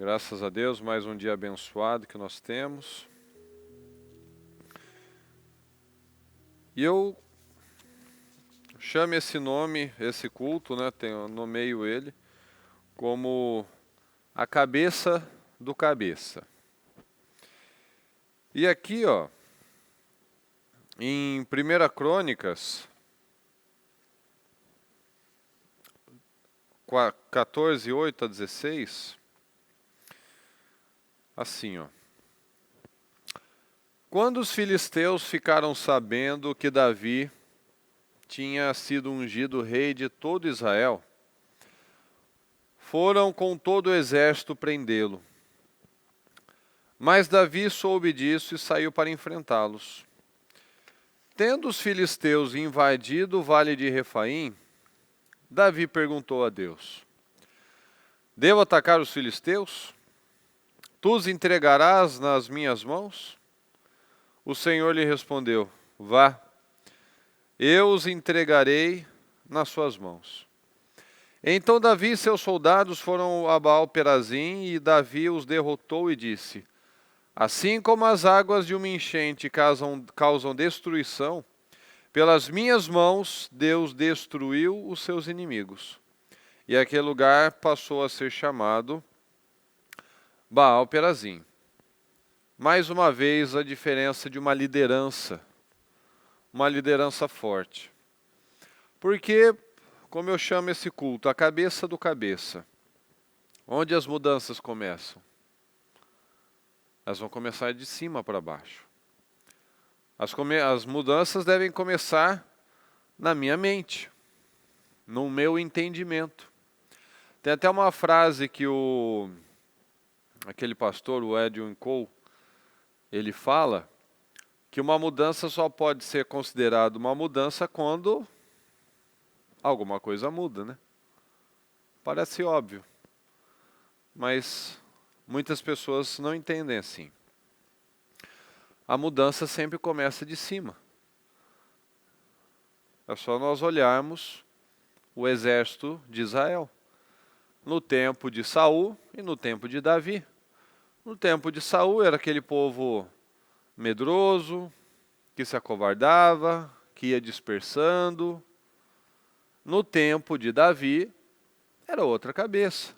Graças a Deus, mais um dia abençoado que nós temos. E eu chamo esse nome, esse culto, né, nomeio ele como a cabeça do cabeça. E aqui, ó, em 1 Crônicas 14, 8 a 16, assim, ó. Quando os filisteus ficaram sabendo que Davi tinha sido ungido rei de todo Israel, foram com todo o exército prendê-lo. Mas Davi soube disso e saiu para enfrentá-los. Tendo os filisteus invadido o vale de Refaim, Davi perguntou a Deus: Devo atacar os filisteus? Tu os entregarás nas minhas mãos? O Senhor lhe respondeu: Vá, eu os entregarei nas suas mãos. Então Davi e seus soldados foram a Baal-Perazim, e Davi os derrotou e disse: Assim como as águas de uma enchente causam destruição, pelas minhas mãos Deus destruiu os seus inimigos. E aquele lugar passou a ser chamado Baal-Perazim. Mais uma vez a diferença de uma liderança forte. Porque, como eu chamo esse culto, a cabeça do cabeça, onde as mudanças começam? Elas vão começar de cima para baixo. As mudanças devem começar na minha mente, no meu entendimento. Tem até uma frase que aquele pastor, o Edwin Cole, ele fala que uma mudança só pode ser considerada uma mudança quando alguma coisa muda, né? Parece óbvio, mas muitas pessoas não entendem assim. A mudança sempre começa de cima. É só nós olharmos o exército de Israel. No tempo de Saul e no tempo de Davi. No tempo de Saul era aquele povo medroso, que se acovardava, que ia dispersando. No tempo de Davi, era outra cabeça.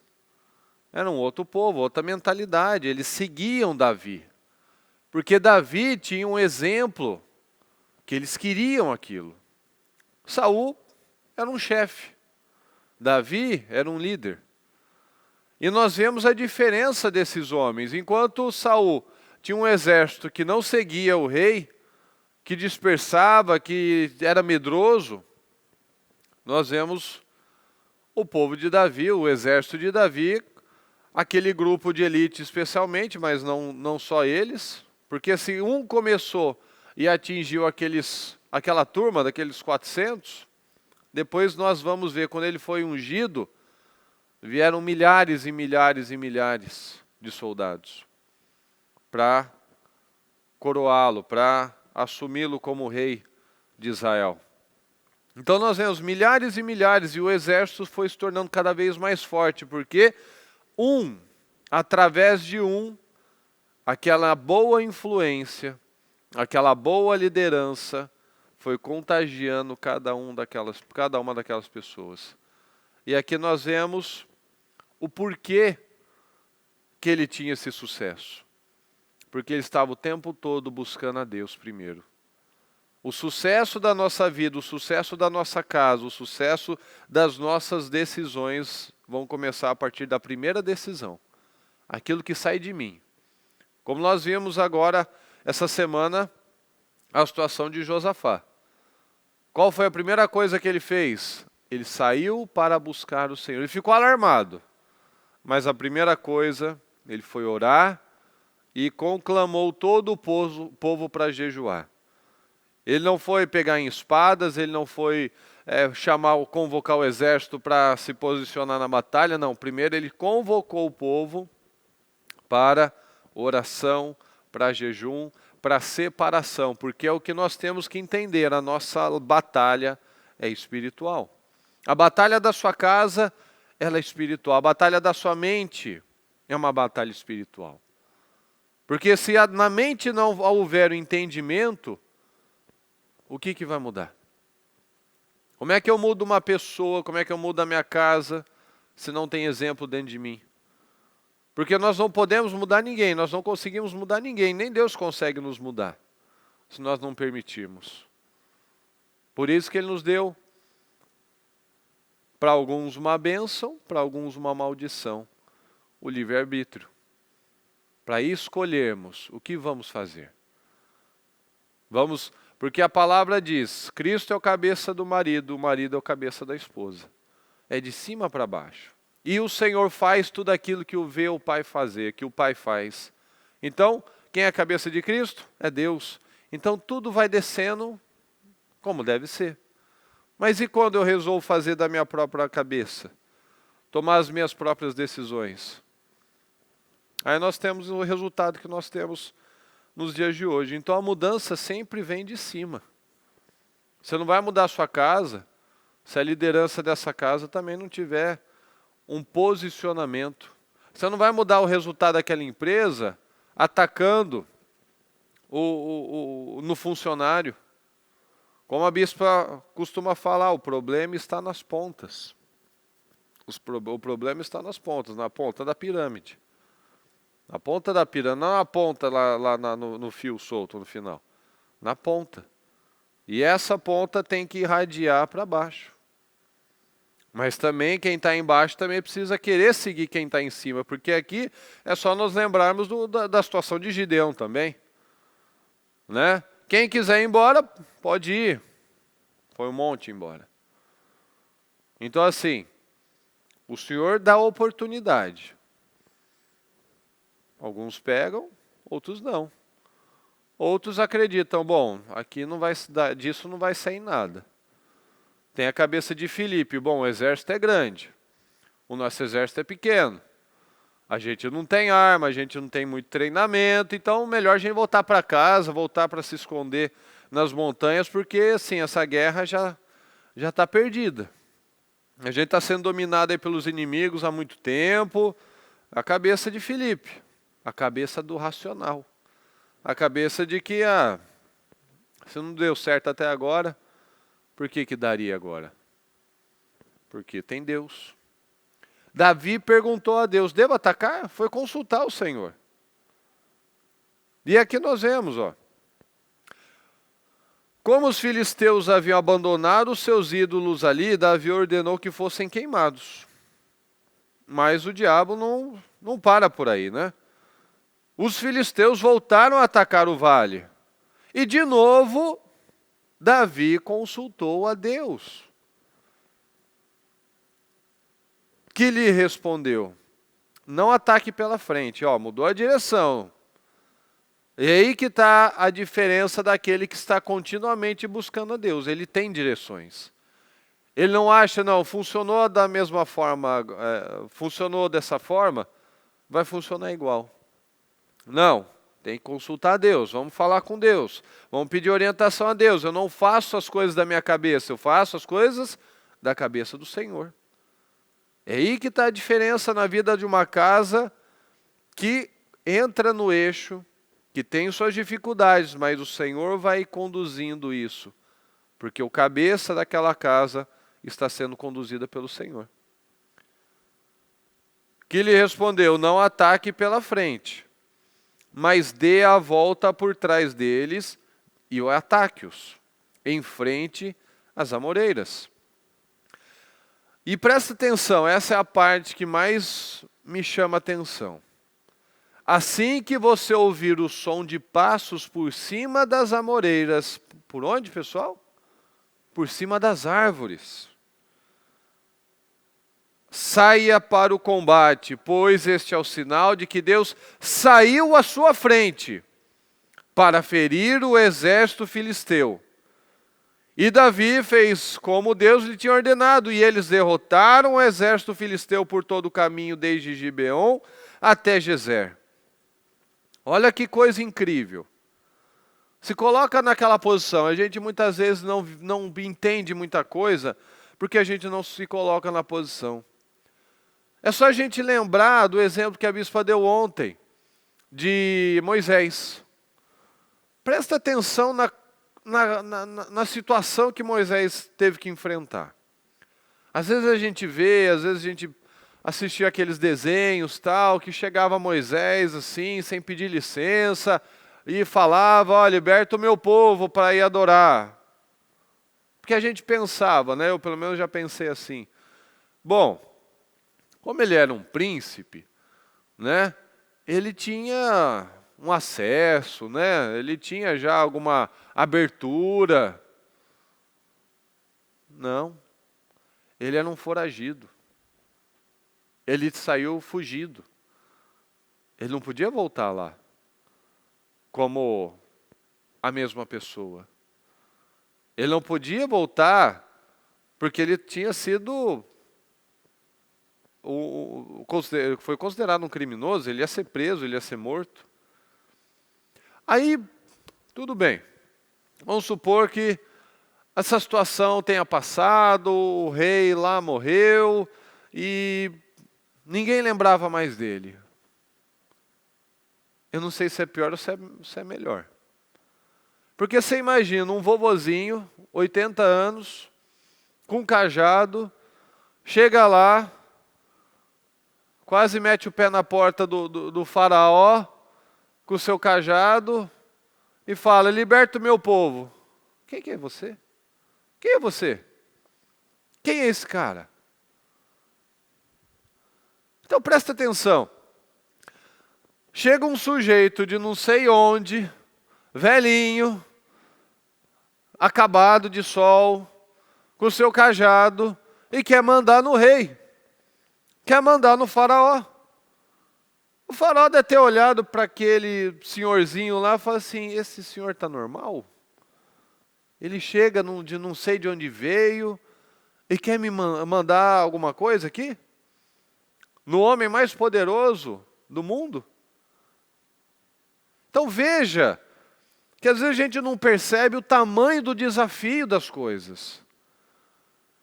Era um outro povo, outra mentalidade. Eles seguiam Davi. Porque Davi tinha um exemplo que eles queriam aquilo. Saul era um chefe. Davi era um líder. E nós vemos a diferença desses homens. Enquanto Saul tinha um exército que não seguia o rei, que dispersava, que era medroso, nós vemos o povo de Davi, o exército de Davi, aquele grupo de elite especialmente, mas não só eles, porque se um começou e atingiu aquela turma daqueles 400, depois nós vamos ver, quando ele foi ungido, vieram milhares e milhares e milhares de soldados para coroá-lo, para assumi-lo como rei de Israel. Então nós vemos milhares e milhares, e o exército foi se tornando cada vez mais forte, porque através de aquela boa influência, aquela boa liderança, foi contagiando cada uma daquelas pessoas. E aqui nós vemos o porquê que ele tinha esse sucesso. Porque ele estava o tempo todo buscando a Deus primeiro. O sucesso da nossa vida, o sucesso da nossa casa, o sucesso das nossas decisões vão começar a partir da primeira decisão. Aquilo que sai de mim. Como nós vimos agora, essa semana, a situação de Josafá. Qual foi a primeira coisa que ele fez? Ele saiu para buscar o Senhor. Ele ficou alarmado. Mas a primeira coisa, ele foi orar e conclamou todo o povo para jejuar. Ele não foi pegar em espadas, ele não foi convocar o exército para se posicionar na batalha, não. Primeiro ele convocou o povo para oração, para jejum, para separação, porque é o que nós temos que entender, a nossa batalha é espiritual. A batalha da sua casa, ela é espiritual. A batalha da sua mente é uma batalha espiritual. Porque se na mente não houver o entendimento, o que vai mudar? Como é que eu mudo uma pessoa, como é que eu mudo a minha casa, se não tem exemplo dentro de mim? Porque nós não podemos mudar ninguém, nós não conseguimos mudar ninguém, nem Deus consegue nos mudar, se nós não permitirmos. Por isso que Ele nos deu, para alguns uma bênção, para alguns uma maldição, o livre-arbítrio. Para escolhermos o que vamos fazer. Porque a palavra diz, Cristo é o cabeça do marido, o marido é o cabeça da esposa. É de cima para baixo. E o Senhor faz tudo aquilo que vê o Pai fazer, que o Pai faz. Então, quem é a cabeça de Cristo? É Deus. Então tudo vai descendo como deve ser. Mas e quando eu resolvo fazer da minha própria cabeça? Tomar as minhas próprias decisões? Aí nós temos o resultado que nós temos nos dias de hoje. Então a mudança sempre vem de cima. Você não vai mudar a sua casa se a liderança dessa casa também não tiver um posicionamento. Você não vai mudar o resultado daquela empresa atacando no funcionário. Como a bispa costuma falar, o problema está nas pontas. O problema está nas pontas, na ponta da pirâmide. Na ponta da pirâmide, não na ponta lá no fio solto no final. Na ponta. E essa ponta tem que irradiar para baixo. Mas também quem está embaixo também precisa querer seguir quem está em cima. Porque aqui é só nos lembrarmos da situação de Gideão também. Né? Quem quiser ir embora, pode ir. Foi um monte embora. Então assim, o Senhor dá oportunidade. Alguns pegam, outros não. Outros acreditam, bom, aqui disso não vai sair nada. Tem a cabeça de Filipe, bom, o exército é grande. O nosso exército é pequeno. A gente não tem arma, a gente não tem muito treinamento, então melhor a gente voltar para casa, voltar para se esconder nas montanhas, porque assim, essa guerra já está perdida. A gente está sendo dominado aí pelos inimigos há muito tempo. A cabeça de Filipe, a cabeça do racional. A cabeça de que, se não deu certo até agora, por que daria agora? Porque tem Deus. Davi perguntou a Deus, devo atacar? Foi consultar o Senhor. E aqui nós vemos, como os filisteus haviam abandonado os seus ídolos ali, Davi ordenou que fossem queimados. Mas o diabo não para por aí, né? Os filisteus voltaram a atacar o vale. E de novo, Davi consultou a Deus. Que lhe respondeu, não ataque pela frente, mudou a direção. E aí que está a diferença daquele que está continuamente buscando a Deus. Ele tem direções. Ele não acha, não, funcionou da mesma forma, funcionou dessa forma, vai funcionar igual. Não, tem que consultar a Deus, vamos falar com Deus, vamos pedir orientação a Deus. Eu não faço as coisas da minha cabeça, eu faço as coisas da cabeça do Senhor. É aí que está a diferença na vida de uma casa que entra no eixo, que tem suas dificuldades, mas o Senhor vai conduzindo isso, porque o cabeça daquela casa está sendo conduzida pelo Senhor. Que lhe respondeu, não ataque pela frente, mas dê a volta por trás deles e ataque-os, em frente às amoreiras. E presta atenção, essa é a parte que mais me chama a atenção. Assim que você ouvir o som de passos por cima das amoreiras, por onde, pessoal? Por cima das árvores. Saia para o combate, pois este é o sinal de que Deus saiu à sua frente para ferir o exército filisteu. E Davi fez como Deus lhe tinha ordenado, e eles derrotaram o exército filisteu por todo o caminho, desde Gibeon até Gezer. Olha que coisa incrível. Se coloca naquela posição, a gente muitas vezes não entende muita coisa, porque a gente não se coloca na posição. É só a gente lembrar do exemplo que a bispa deu ontem, de Moisés. Presta atenção na situação que Moisés teve que enfrentar. Às vezes a gente vê, às vezes a gente assistia aqueles desenhos tal, que chegava Moisés assim, sem pedir licença, e falava, ó, liberta o meu povo para ir adorar. Porque a gente pensava, né? Eu pelo menos já pensei assim. Bom, como ele era um príncipe, né? Ele tinha um acesso, né? Ele tinha já alguma abertura. Não. Ele era um foragido. Ele saiu fugido. Ele não podia voltar lá como a mesma pessoa. Ele não podia voltar porque ele tinha sido foi considerado um criminoso, ele ia ser preso, ele ia ser morto. Aí, tudo bem. Vamos supor que essa situação tenha passado, o rei lá morreu e ninguém lembrava mais dele. Eu não sei se é pior ou se é melhor. Porque você imagina um vovozinho, 80 anos, com um cajado, chega lá, quase mete o pé na porta do faraó, com o seu cajado, e fala, liberta o meu povo. Quem que é você? Quem é você? Quem é esse cara? Então presta atenção. Chega um sujeito de não sei onde, velhinho, acabado de sol, com o seu cajado, e quer mandar no rei. Quer mandar no faraó. O faraó deve ter olhado para aquele senhorzinho lá e falado assim, esse senhor está normal? Ele chega de não sei de onde veio e quer me mandar alguma coisa aqui? No homem mais poderoso do mundo? Então veja, que às vezes a gente não percebe o tamanho do desafio das coisas.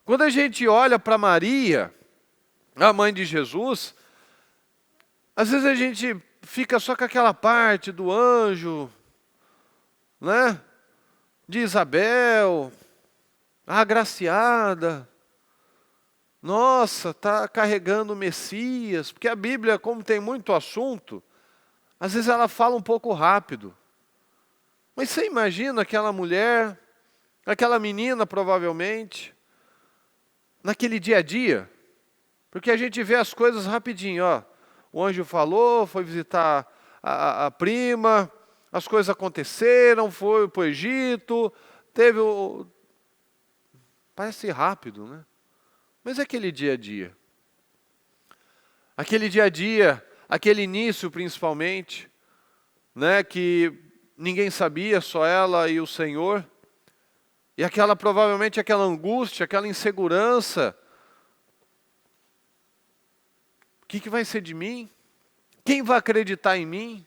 Quando a gente olha para Maria, a mãe de Jesus, às vezes a gente fica só com aquela parte do anjo, né? De Isabel, a agraciada. Nossa, está carregando o Messias. Porque a Bíblia, como tem muito assunto, às vezes ela fala um pouco rápido. Mas você imagina aquela mulher, aquela menina provavelmente, naquele dia a dia? Porque a gente vê as coisas rapidinho, ó. O anjo falou, foi visitar a prima, as coisas aconteceram, foi para o Egito, teve o... Parece rápido, né? Mas é aquele dia a dia. Aquele dia a dia, aquele início principalmente, né, que ninguém sabia, só ela e o Senhor. E provavelmente aquela angústia, aquela insegurança. O que vai ser de mim? Quem vai acreditar em mim?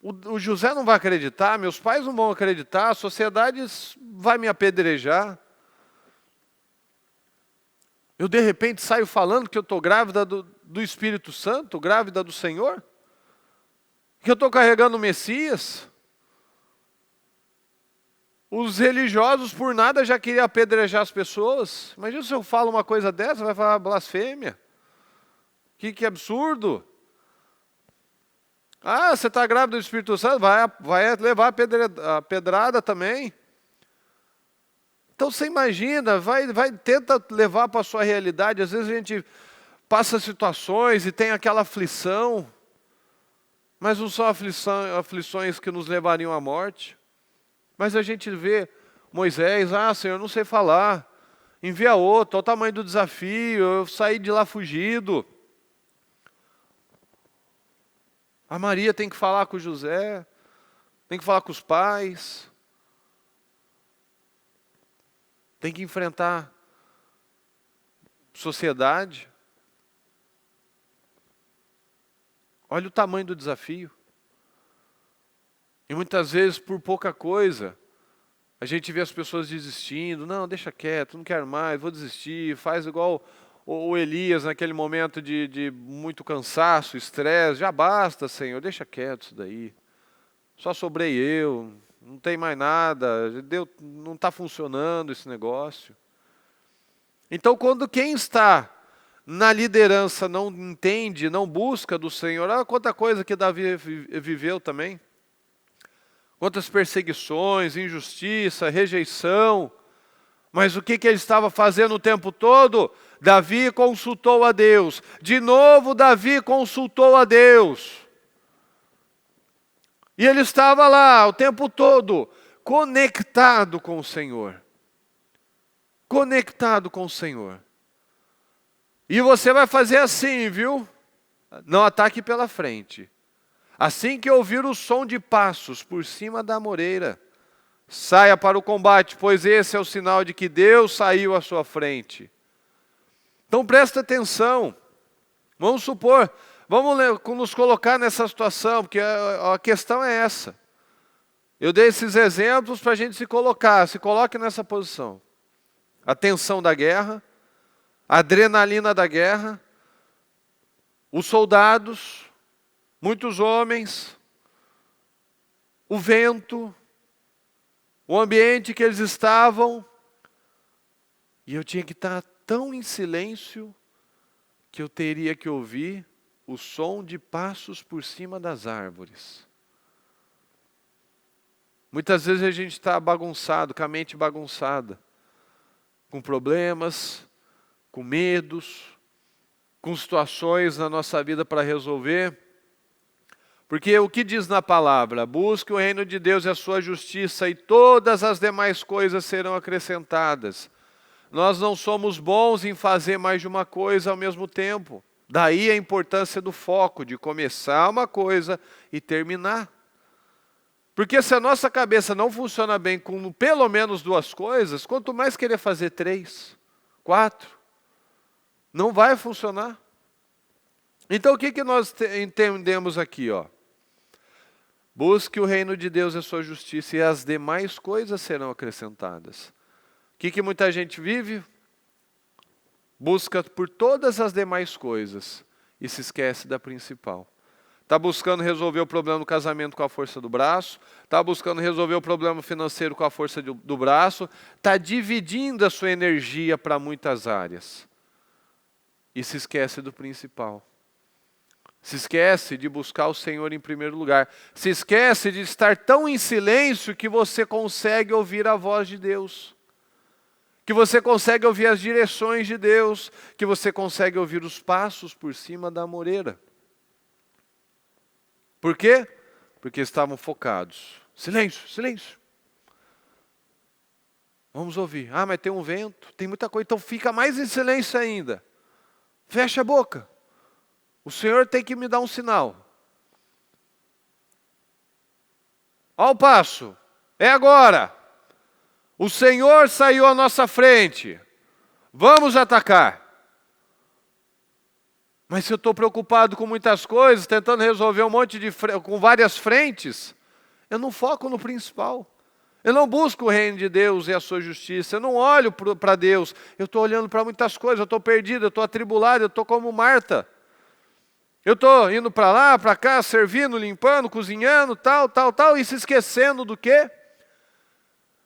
O José não vai acreditar, meus pais não vão acreditar, a sociedade vai me apedrejar. Eu de repente saio falando que eu estou grávida do Espírito Santo, grávida do Senhor? Que eu estou carregando o Messias? Os religiosos por nada já queriam apedrejar as pessoas. Imagina se eu falo uma coisa dessa, vai falar blasfêmia. Que absurdo. Ah, você está grávida do Espírito Santo? Vai levar a pedrada também. Então você imagina, tenta levar para a sua realidade. Às vezes a gente passa situações e tem aquela aflição, mas não são aflições que nos levariam à morte. Mas a gente vê Moisés, Senhor, eu não sei falar, envia outro, olha o tamanho do desafio, eu saí de lá fugido. A Maria tem que falar com o José, tem que falar com os pais, tem que enfrentar sociedade. Olha o tamanho do desafio. E muitas vezes, por pouca coisa, a gente vê as pessoas desistindo. Não, deixa quieto, não quero mais, vou desistir. Faz igual ou Elias naquele momento de muito cansaço, estresse, já basta, Senhor, deixa quieto isso daí. Só sobrei eu, não tem mais nada, não está funcionando esse negócio. Então, quando quem está na liderança não entende, não busca do Senhor, olha quanta coisa que Davi viveu também. Quantas perseguições, injustiça, rejeição. Mas o que ele estava fazendo o tempo todo? Davi consultou a Deus. De novo, Davi consultou a Deus. E ele estava lá o tempo todo, conectado com o Senhor. Conectado com o Senhor. E você vai fazer assim, viu? Não ataque pela frente. Assim que ouvir o som de passos por cima da moreira, saia para o combate, pois esse é o sinal de que Deus saiu à sua frente. Então presta atenção. Vamos supor, vamos nos colocar nessa situação, porque a questão é essa. Eu dei esses exemplos para a gente se coloque nessa posição. A tensão da guerra, a adrenalina da guerra, os soldados, muitos homens, o vento, o ambiente que eles estavam, e eu tinha que estar tão em silêncio que eu teria que ouvir o som de passos por cima das árvores. Muitas vezes a gente está bagunçado, com a mente bagunçada, com problemas, com medos, com situações na nossa vida para resolver. Porque o que diz na palavra? Busque o reino de Deus e a sua justiça e todas as demais coisas serão acrescentadas. Nós não somos bons em fazer mais de uma coisa ao mesmo tempo. Daí a importância do foco, de começar uma coisa e terminar. Porque se a nossa cabeça não funciona bem com pelo menos duas coisas, quanto mais querer fazer 3, 4, não vai funcionar. Então o que nós entendemos aqui? Busque o reino de Deus e a sua justiça e as demais coisas serão acrescentadas. O que muita gente vive? Busca por todas as demais coisas e se esquece da principal. Está buscando resolver o problema do casamento com a força do braço, está buscando resolver o problema financeiro com a força do braço, está dividindo a sua energia para muitas áreas. E se esquece do principal. Se esquece de buscar o Senhor em primeiro lugar. Se esquece de estar tão em silêncio que você consegue ouvir a voz de Deus. Que você consegue ouvir as direções de Deus. Que você consegue ouvir os passos por cima da moreira. Por quê? Porque estavam focados. Silêncio, silêncio. Vamos ouvir. Ah, mas tem um vento, tem muita coisa. Então fica mais em silêncio ainda. Fecha a boca. O Senhor tem que me dar um sinal. Ao passo. É agora. O Senhor saiu à nossa frente. Vamos atacar. Mas se eu estou preocupado com muitas coisas, tentando resolver um monte com várias frentes, eu não foco no principal. Eu não busco o reino de Deus e a sua justiça. Eu não olho para Deus. Eu estou olhando para muitas coisas. Eu estou perdido, eu estou atribulado, eu estou como Marta. Eu estou indo para lá, para cá, servindo, limpando, cozinhando, tal, e se esquecendo do quê?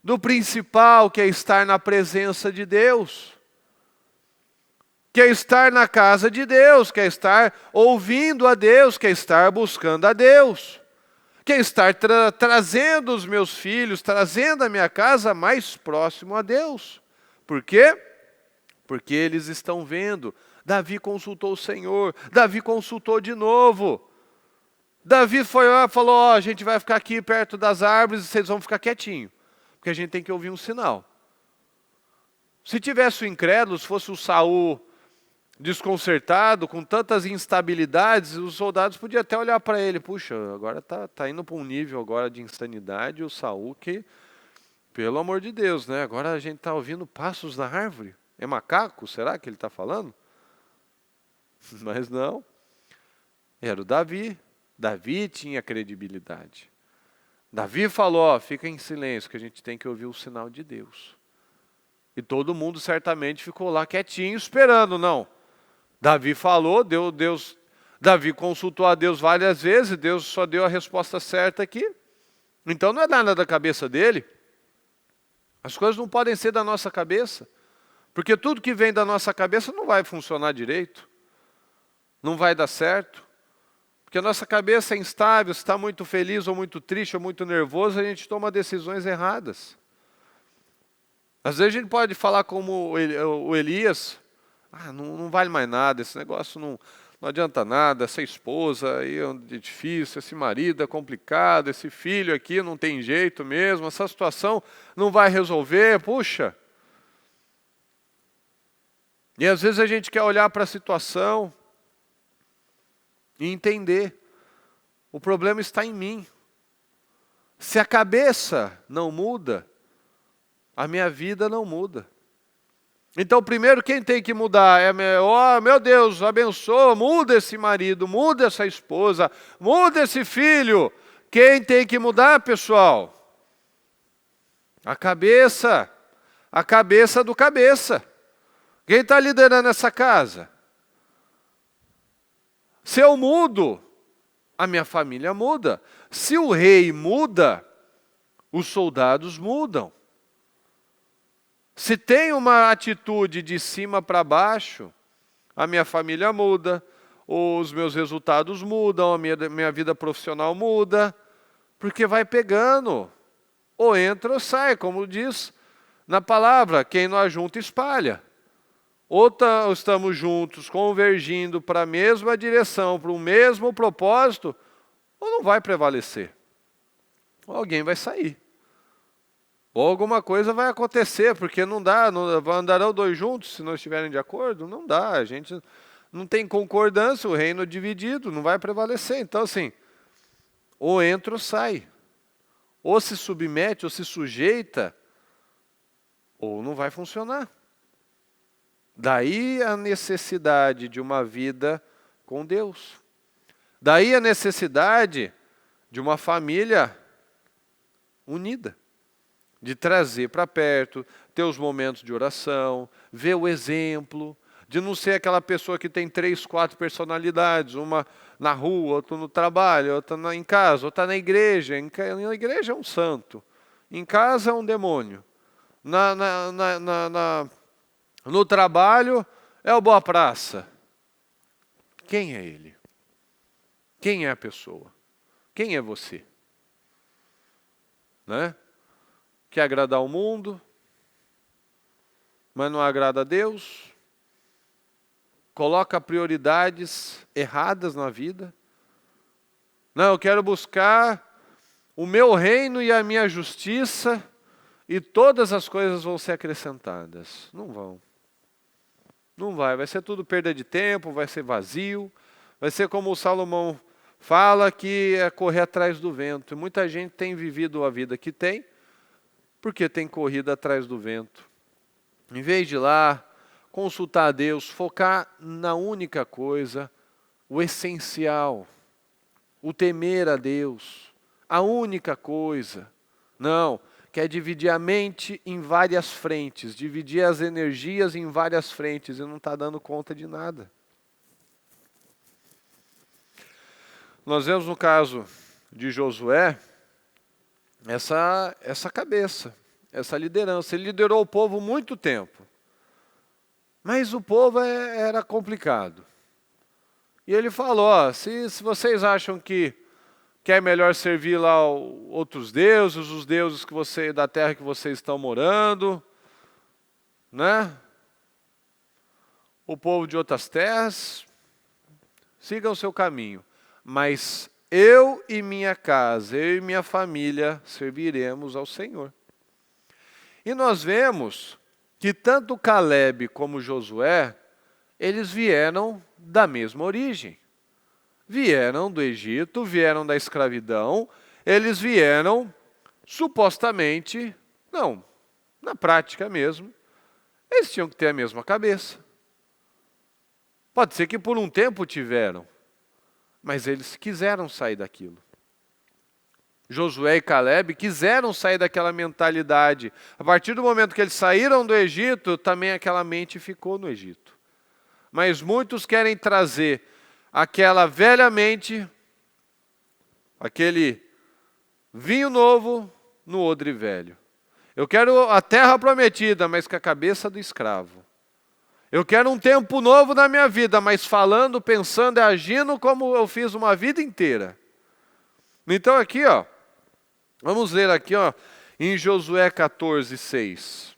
Do principal, que é estar na presença de Deus. Que é estar na casa de Deus, que é estar ouvindo a Deus, que é estar buscando a Deus. Que é estar trazendo os meus filhos, trazendo a minha casa mais próximo a Deus. Por quê? Porque eles estão vendo. Davi consultou o Senhor. Davi consultou de novo. Davi foi lá e falou, a gente vai ficar aqui perto das árvores e vocês vão ficar quietinho. Porque a gente tem que ouvir um sinal. Se tivesse o incrédulo, se fosse o Saul desconcertado, com tantas instabilidades, os soldados podiam até olhar para ele. Puxa, agora tá indo para um nível agora de insanidade, o Saul que, pelo amor de Deus, né? Agora a gente está ouvindo passos na árvore. É macaco? Será que ele está falando? Mas não. Era o Davi. Davi tinha credibilidade. Davi falou, fica em silêncio, que a gente tem que ouvir o sinal de Deus. E todo mundo certamente ficou lá quietinho, esperando, não. Davi falou, Davi consultou a Deus várias vezes, Deus só deu a resposta certa aqui. Então não é nada da cabeça dele. As coisas não podem ser da nossa cabeça, porque tudo que vem da nossa cabeça não vai funcionar direito, não vai dar certo, porque a nossa cabeça é instável, se está muito feliz ou muito triste ou muito nervoso, a gente toma decisões erradas. Às vezes a gente pode falar como o Elias, não vale mais nada, esse negócio não adianta nada, essa esposa aí é difícil, esse marido é complicado, esse filho aqui não tem jeito mesmo, essa situação não vai resolver, puxa. E às vezes a gente quer olhar para a situação e entender, o problema está em mim. Se a cabeça não muda, a minha vida não muda. Então, primeiro, quem tem que mudar é, meu Deus, abençoa, muda esse marido, muda essa esposa, muda esse filho. Quem tem que mudar, pessoal? A cabeça do cabeça. Quem está liderando essa casa? Se eu mudo, a minha família muda. Se o rei muda, os soldados mudam. Se tem uma atitude de cima para baixo, a minha família muda, os meus resultados mudam, a minha vida profissional muda, porque vai pegando, ou entra ou sai, como diz na palavra, quem não ajunta espalha. Ou estamos juntos, convergindo para a mesma direção, para o mesmo propósito, ou não vai prevalecer. Ou alguém vai sair. Ou alguma coisa vai acontecer, porque não andarão dois juntos se não estiverem de acordo? Não dá, a gente não tem concordância, o reino é dividido, não vai prevalecer. Então assim, ou entra ou sai. Ou se submete, ou se sujeita, ou não vai funcionar. Daí a necessidade de uma vida com Deus. Daí a necessidade de uma família unida. De trazer para perto, ter os momentos de oração, ver o exemplo, de não ser aquela pessoa que tem 3, 4 personalidades, uma na rua, outra no trabalho, outra em casa, outra na igreja. Na igreja é um santo, em casa é um demônio, no trabalho é o boa praça. Quem é ele? Quem é a pessoa? Quem é você? Né? Quer agradar o mundo, mas não agrada a Deus, coloca prioridades erradas na vida. Não, eu quero buscar o meu reino e a minha justiça e todas as coisas vão ser acrescentadas. Não vão. Não vai ser tudo perda de tempo, vai ser vazio, vai ser como o Salomão fala, que é correr atrás do vento. E muita gente tem vivido a vida que tem, porque tem corrido atrás do vento. Em vez de ir lá, consultar a Deus, focar na única coisa, o essencial, o temer a Deus, a única coisa. Não, quer dividir a mente em várias frentes, dividir as energias em várias frentes e não está dando conta de nada. Nós vemos no caso de Josué, essa cabeça, essa liderança. Ele liderou o povo muito tempo. Mas o povo era complicado. E ele falou, se vocês acham que é melhor servir lá outros deuses, os deuses da terra que vocês estão morando, né? O povo de outras terras, sigam o seu caminho. Mas eu e minha casa, eu e minha família serviremos ao Senhor. E nós vemos que tanto Caleb como Josué, eles vieram da mesma origem. Vieram do Egito, vieram da escravidão, eles vieram supostamente, não, na prática mesmo, eles tinham que ter a mesma cabeça. Pode ser que por um tempo tiveram, mas eles quiseram sair daquilo. Josué e Caleb quiseram sair daquela mentalidade. A partir do momento que eles saíram do Egito, também aquela mente ficou no Egito. Mas muitos querem trazer aquela velha mente, aquele vinho novo no odre velho. Eu quero a terra prometida, mas com a cabeça do escravo. Eu quero um tempo novo na minha vida, mas falando, pensando e agindo como eu fiz uma vida inteira. Então aqui, ó, vamos ler aqui, ó, em Josué 14:6.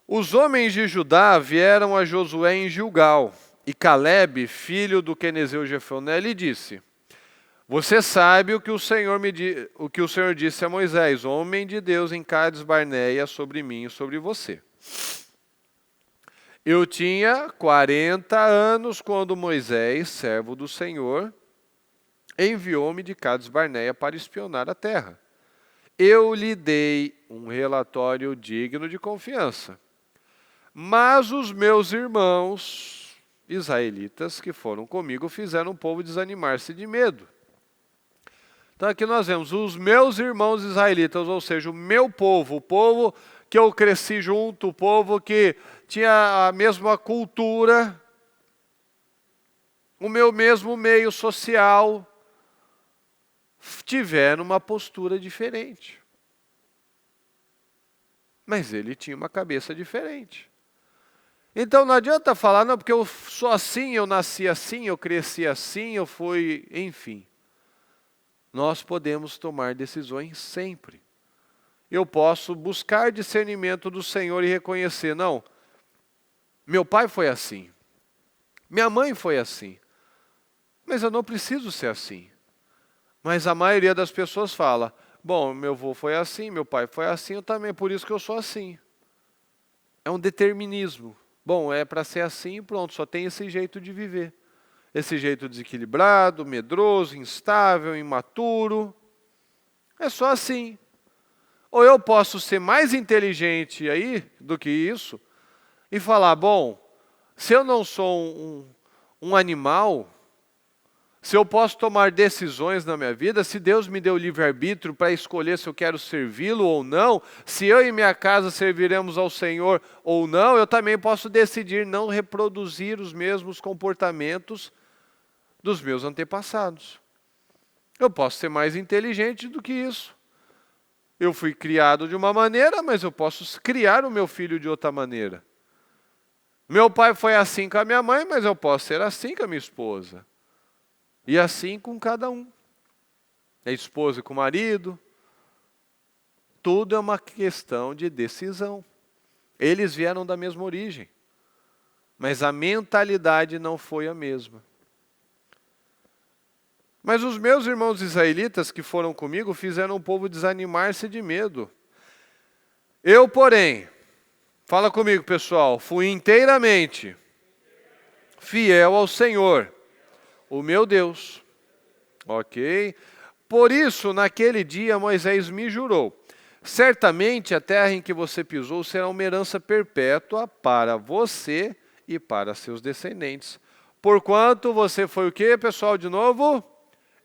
Os homens de Judá vieram a Josué em Gilgal, e Calebe, filho do quenezeu Jefoné, lhe disse: Você sabe o que o Senhor disse a Moisés, homem de Deus em Cades Barneia, sobre mim e sobre você. Eu tinha 40 anos quando Moisés, servo do Senhor, enviou-me de Cades Barneia para espionar a terra. Eu lhe dei um relatório digno de confiança. Mas os meus irmãos israelitas que foram comigo fizeram o povo desanimar-se de medo. Então aqui nós vemos os meus irmãos israelitas, ou seja, o meu povo, o povo que eu cresci junto, o povo que tinha a mesma cultura, o meu mesmo meio social, tiveram uma postura diferente. Mas ele tinha uma cabeça diferente. Então não adianta falar, não, porque eu sou assim, eu nasci assim, eu cresci assim, eu fui, enfim. Nós podemos tomar decisões sempre. Eu posso buscar discernimento do Senhor e reconhecer, não, meu pai foi assim, minha mãe foi assim, mas eu não preciso ser assim. Mas a maioria das pessoas fala, bom, meu avô foi assim, meu pai foi assim, eu também, por isso que eu sou assim. É um determinismo. Bom, é para ser assim, pronto, só tem esse jeito de viver. Esse jeito desequilibrado, medroso, instável, imaturo. É só assim. Ou eu posso ser mais inteligente aí do que isso e falar, bom, se eu não sou um animal, se eu posso tomar decisões na minha vida, se Deus me deu livre-arbítrio para escolher se eu quero servi-lo ou não, se eu e minha casa serviremos ao Senhor ou não, eu também posso decidir não reproduzir os mesmos comportamentos dos meus antepassados. Eu posso ser mais inteligente do que isso. Eu fui criado de uma maneira, mas eu posso criar o meu filho de outra maneira. Meu pai foi assim com a minha mãe, mas eu posso ser assim com a minha esposa. E assim com cada um. A esposa com o marido. Tudo é uma questão de decisão. Eles vieram da mesma origem. Mas a mentalidade não foi a mesma. Mas os meus irmãos israelitas que foram comigo fizeram o povo desanimar-se de medo. Eu, porém, fala comigo, pessoal, fui inteiramente fiel ao Senhor, o meu Deus. Ok? Por isso, naquele dia, Moisés me jurou: certamente a terra em que você pisou será uma herança perpétua para você e para seus descendentes. Porquanto você foi o quê, pessoal, de novo?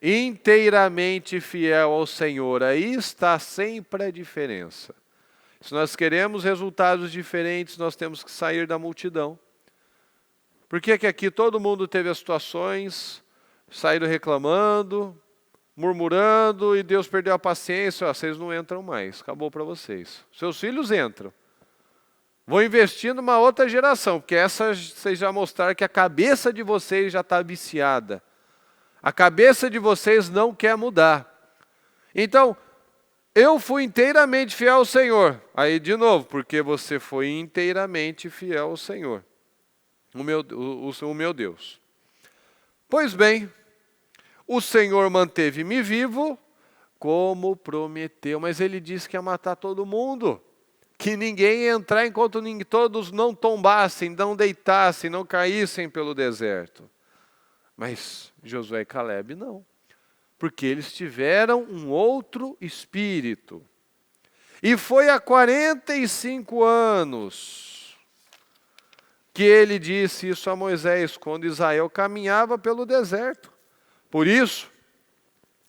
Inteiramente fiel ao Senhor. Aí está sempre a diferença. Se nós queremos resultados diferentes, nós temos que sair da multidão. Por que aqui todo mundo teve as situações, saíram reclamando, murmurando, e Deus perdeu a paciência? Vocês não entram mais, acabou para vocês. Seus filhos entram. Vou investir numa outra geração, porque essa vocês já mostraram que a cabeça de vocês já está viciada. A cabeça de vocês não quer mudar. Então, eu fui inteiramente fiel ao Senhor. Aí, de novo, porque você foi inteiramente fiel ao Senhor, o meu Deus. Pois bem, o Senhor manteve-me vivo, como prometeu. Mas ele disse que ia matar todo mundo. Que ninguém ia entrar enquanto todos não tombassem, não deitassem, não caíssem pelo deserto. Mas Josué e Calebe não, porque eles tiveram um outro espírito. E foi há 45 anos que ele disse isso a Moisés, quando Israel caminhava pelo deserto. Por isso,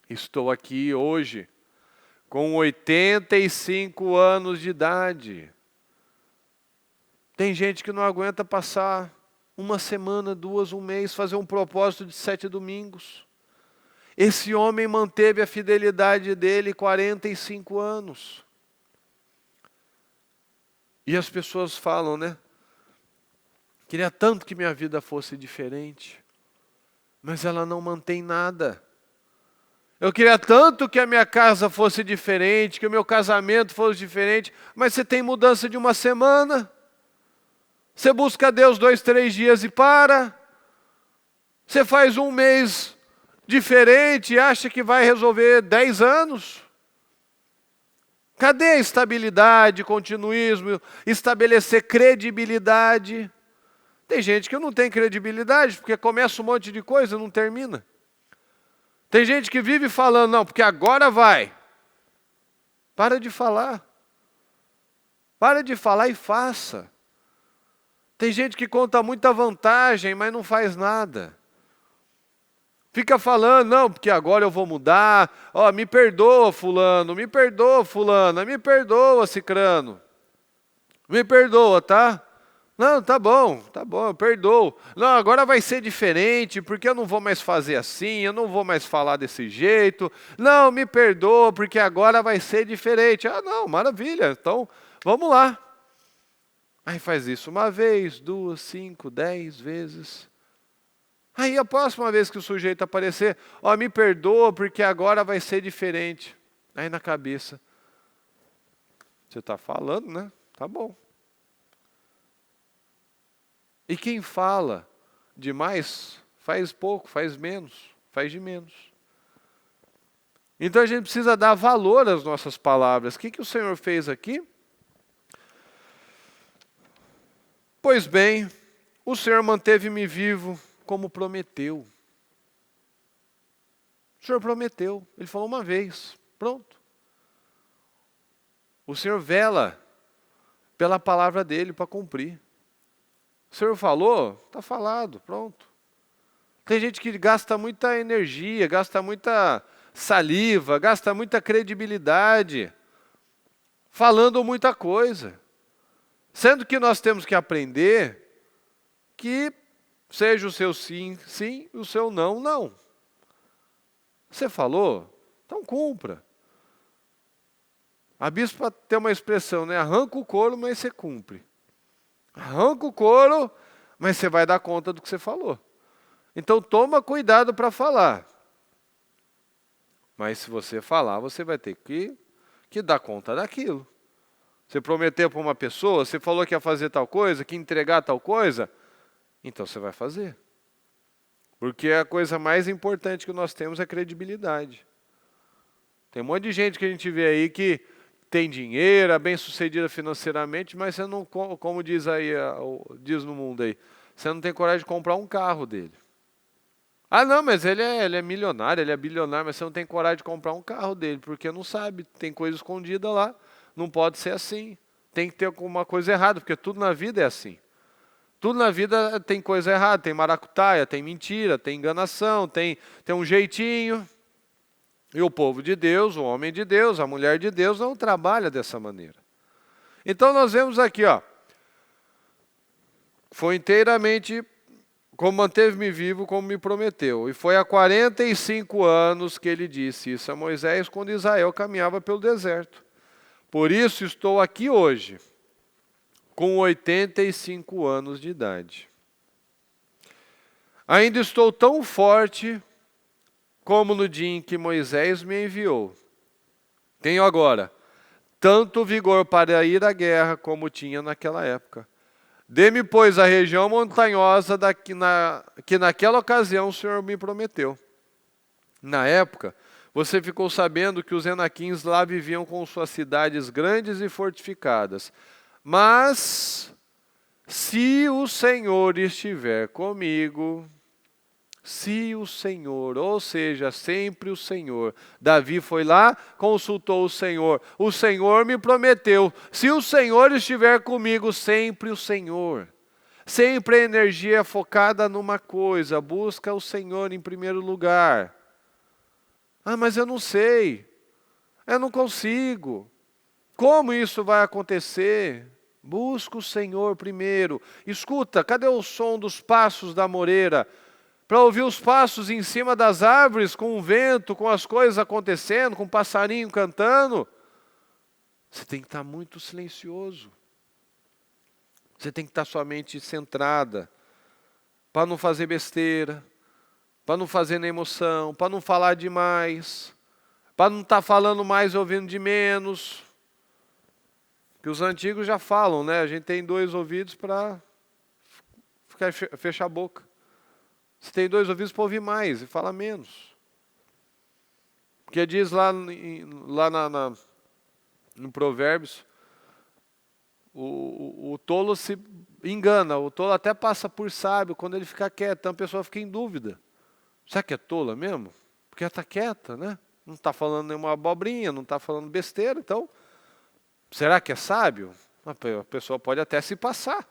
estou aqui hoje, com 85 anos de idade. Tem gente que não aguenta passar uma semana, duas, um mês, fazer um propósito de 7 domingos. Esse homem manteve a fidelidade dele 45 anos. E as pessoas falam, né? Queria tanto que minha vida fosse diferente, mas ela não mantém nada. Eu queria tanto que a minha casa fosse diferente, que o meu casamento fosse diferente, mas você tem mudança de uma semana. Você busca Deus 2, 3 dias e para. Você faz um mês diferente e acha que vai resolver 10 anos. Cadê a estabilidade, continuismo, estabelecer credibilidade? Tem gente que não tem credibilidade, porque começa um monte de coisa e não termina. Tem gente que vive falando, não, porque agora vai. Para de falar. Para de falar e faça. Tem gente que conta muita vantagem, mas não faz nada. Fica falando, não, porque agora eu vou mudar. Ó, me perdoa fulano, me perdoa fulana, me perdoa cicrano. Me perdoa, tá? Não, tá bom, eu perdoo. Não, agora vai ser diferente, porque eu não vou mais fazer assim, eu não vou mais falar desse jeito. Não, me perdoa, porque agora vai ser diferente. Ah, não, maravilha, então vamos lá. Aí faz isso uma vez, 2, 5, 10 vezes. Aí a próxima vez que o sujeito aparecer, ó, me perdoa porque agora vai ser diferente. Aí na cabeça, você está falando, né? Tá bom. E quem fala demais, faz pouco, faz menos, faz de menos. Então a gente precisa dar valor às nossas palavras. O que o Senhor fez aqui? Pois bem, o Senhor manteve-me vivo como prometeu. O Senhor prometeu. Ele falou uma vez. Pronto. O Senhor vela pela palavra dele para cumprir. O Senhor falou, está falado. Pronto. Tem gente que gasta muita energia, gasta muita saliva, gasta muita credibilidade, falando muita coisa. Sendo que nós temos que aprender que seja o seu sim, sim, e o seu não, não. Você falou? Então cumpra. A bispa tem uma expressão, né? Arranca o couro, mas você cumpre. Arranca o couro, mas você vai dar conta do que você falou. Então toma cuidado para falar. Mas se você falar, você vai ter que dar conta daquilo. Você prometeu para uma pessoa, você falou que ia fazer tal coisa, que ia entregar tal coisa, então você vai fazer. Porque a coisa mais importante que nós temos é credibilidade. Tem um monte de gente que a gente vê aí que tem dinheiro, é bem sucedida financeiramente, mas você não, como diz aí, diz no mundo aí, você não tem coragem de comprar um carro dele. Ah não, mas ele é milionário, ele é bilionário, mas você não tem coragem de comprar um carro dele, porque não sabe, tem coisa escondida lá. Não pode ser assim. Tem que ter alguma coisa errada, porque tudo na vida é assim. Tudo na vida tem coisa errada, tem maracutaia, tem mentira, tem enganação, tem um jeitinho. E o povo de Deus, o homem de Deus, a mulher de Deus não trabalha dessa maneira. Então nós vemos aqui, ó, foi inteiramente como manteve-me vivo, como me prometeu. E foi há 45 anos que ele disse isso a Moisés, quando Israel caminhava pelo deserto. Por isso estou aqui hoje, com 85 anos de idade. Ainda estou tão forte como no dia em que Moisés me enviou. Tenho agora tanto vigor para ir à guerra como tinha naquela época. Dê-me, pois, a região montanhosa que naquela ocasião o Senhor me prometeu. Na época, você ficou sabendo que os Enaquins lá viviam com suas cidades grandes e fortificadas. Mas, se o Senhor estiver comigo, se o Senhor, ou seja, sempre o Senhor. Davi foi lá, consultou o Senhor me prometeu. Se o Senhor estiver comigo, sempre o Senhor. Sempre a energia é focada numa coisa, busca o Senhor em primeiro lugar. Ah, mas eu não sei, eu não consigo. Como isso vai acontecer? Busca o Senhor primeiro. Escuta, cadê o som dos passos da moreira? Para ouvir os passos em cima das árvores, com o vento, com as coisas acontecendo, com o passarinho cantando. Você tem que estar muito silencioso. Você tem que estar sua mente centrada, para não fazer besteira, para não fazer na emoção, para não falar demais, para não estar falando mais e ouvindo de menos. Que os antigos já falam, né? A gente tem 2 ouvidos para fechar a boca. Você tem 2 ouvidos para ouvir mais e falar menos. Porque diz lá no Provérbios, o tolo se engana, o tolo até passa por sábio quando ele fica quieto, então a pessoa fica em dúvida. Será que é tola mesmo? Porque ela está quieta, né? Não está falando nenhuma abobrinha, não está falando besteira, então, será que é sábio? A pessoa pode até se passar,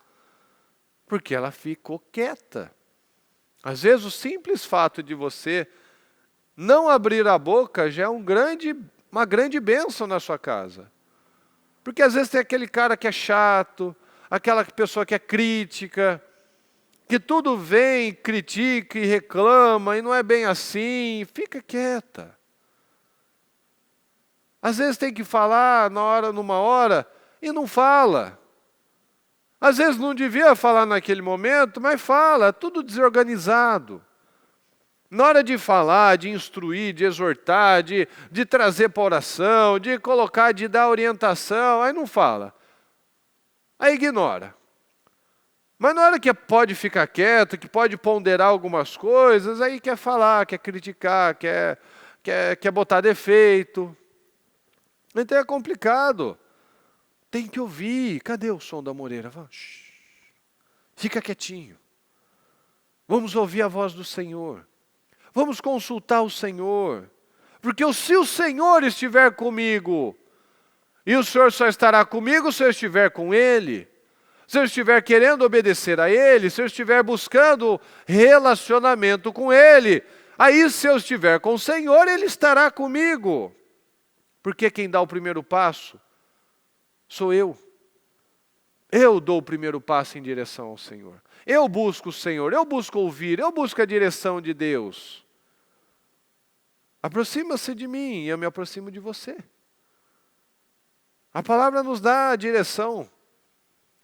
porque ela ficou quieta. Às vezes o simples fato de você não abrir a boca já é uma grande bênção na sua casa. Porque às vezes tem aquele cara que é chato, aquela pessoa que é crítica, que tudo vem, critica e reclama, e não é bem assim, fica quieta. Às vezes tem que falar numa hora, e não fala. Às vezes não devia falar naquele momento, mas fala, tudo desorganizado. Na hora de falar, de instruir, de exortar, de trazer para oração, de colocar, de dar orientação, aí não fala. Aí ignora. Mas na hora que pode ficar quieto, que pode ponderar algumas coisas, aí quer falar, quer criticar, quer botar defeito. Então é complicado. Tem que ouvir. Cadê o som da moreira? Fica quietinho. Vamos ouvir a voz do Senhor. Vamos consultar o Senhor. Porque se o Senhor estiver comigo, e o Senhor só estará comigo se eu estiver com Ele, se eu estiver querendo obedecer a Ele, se eu estiver buscando relacionamento com Ele, aí se eu estiver com o Senhor, Ele estará comigo. Porque quem dá o primeiro passo sou eu. Eu dou o primeiro passo em direção ao Senhor. Eu busco o Senhor, eu busco ouvir, eu busco a direção de Deus. Aproxima-se de mim e eu me aproximo de você. A palavra nos dá a direção.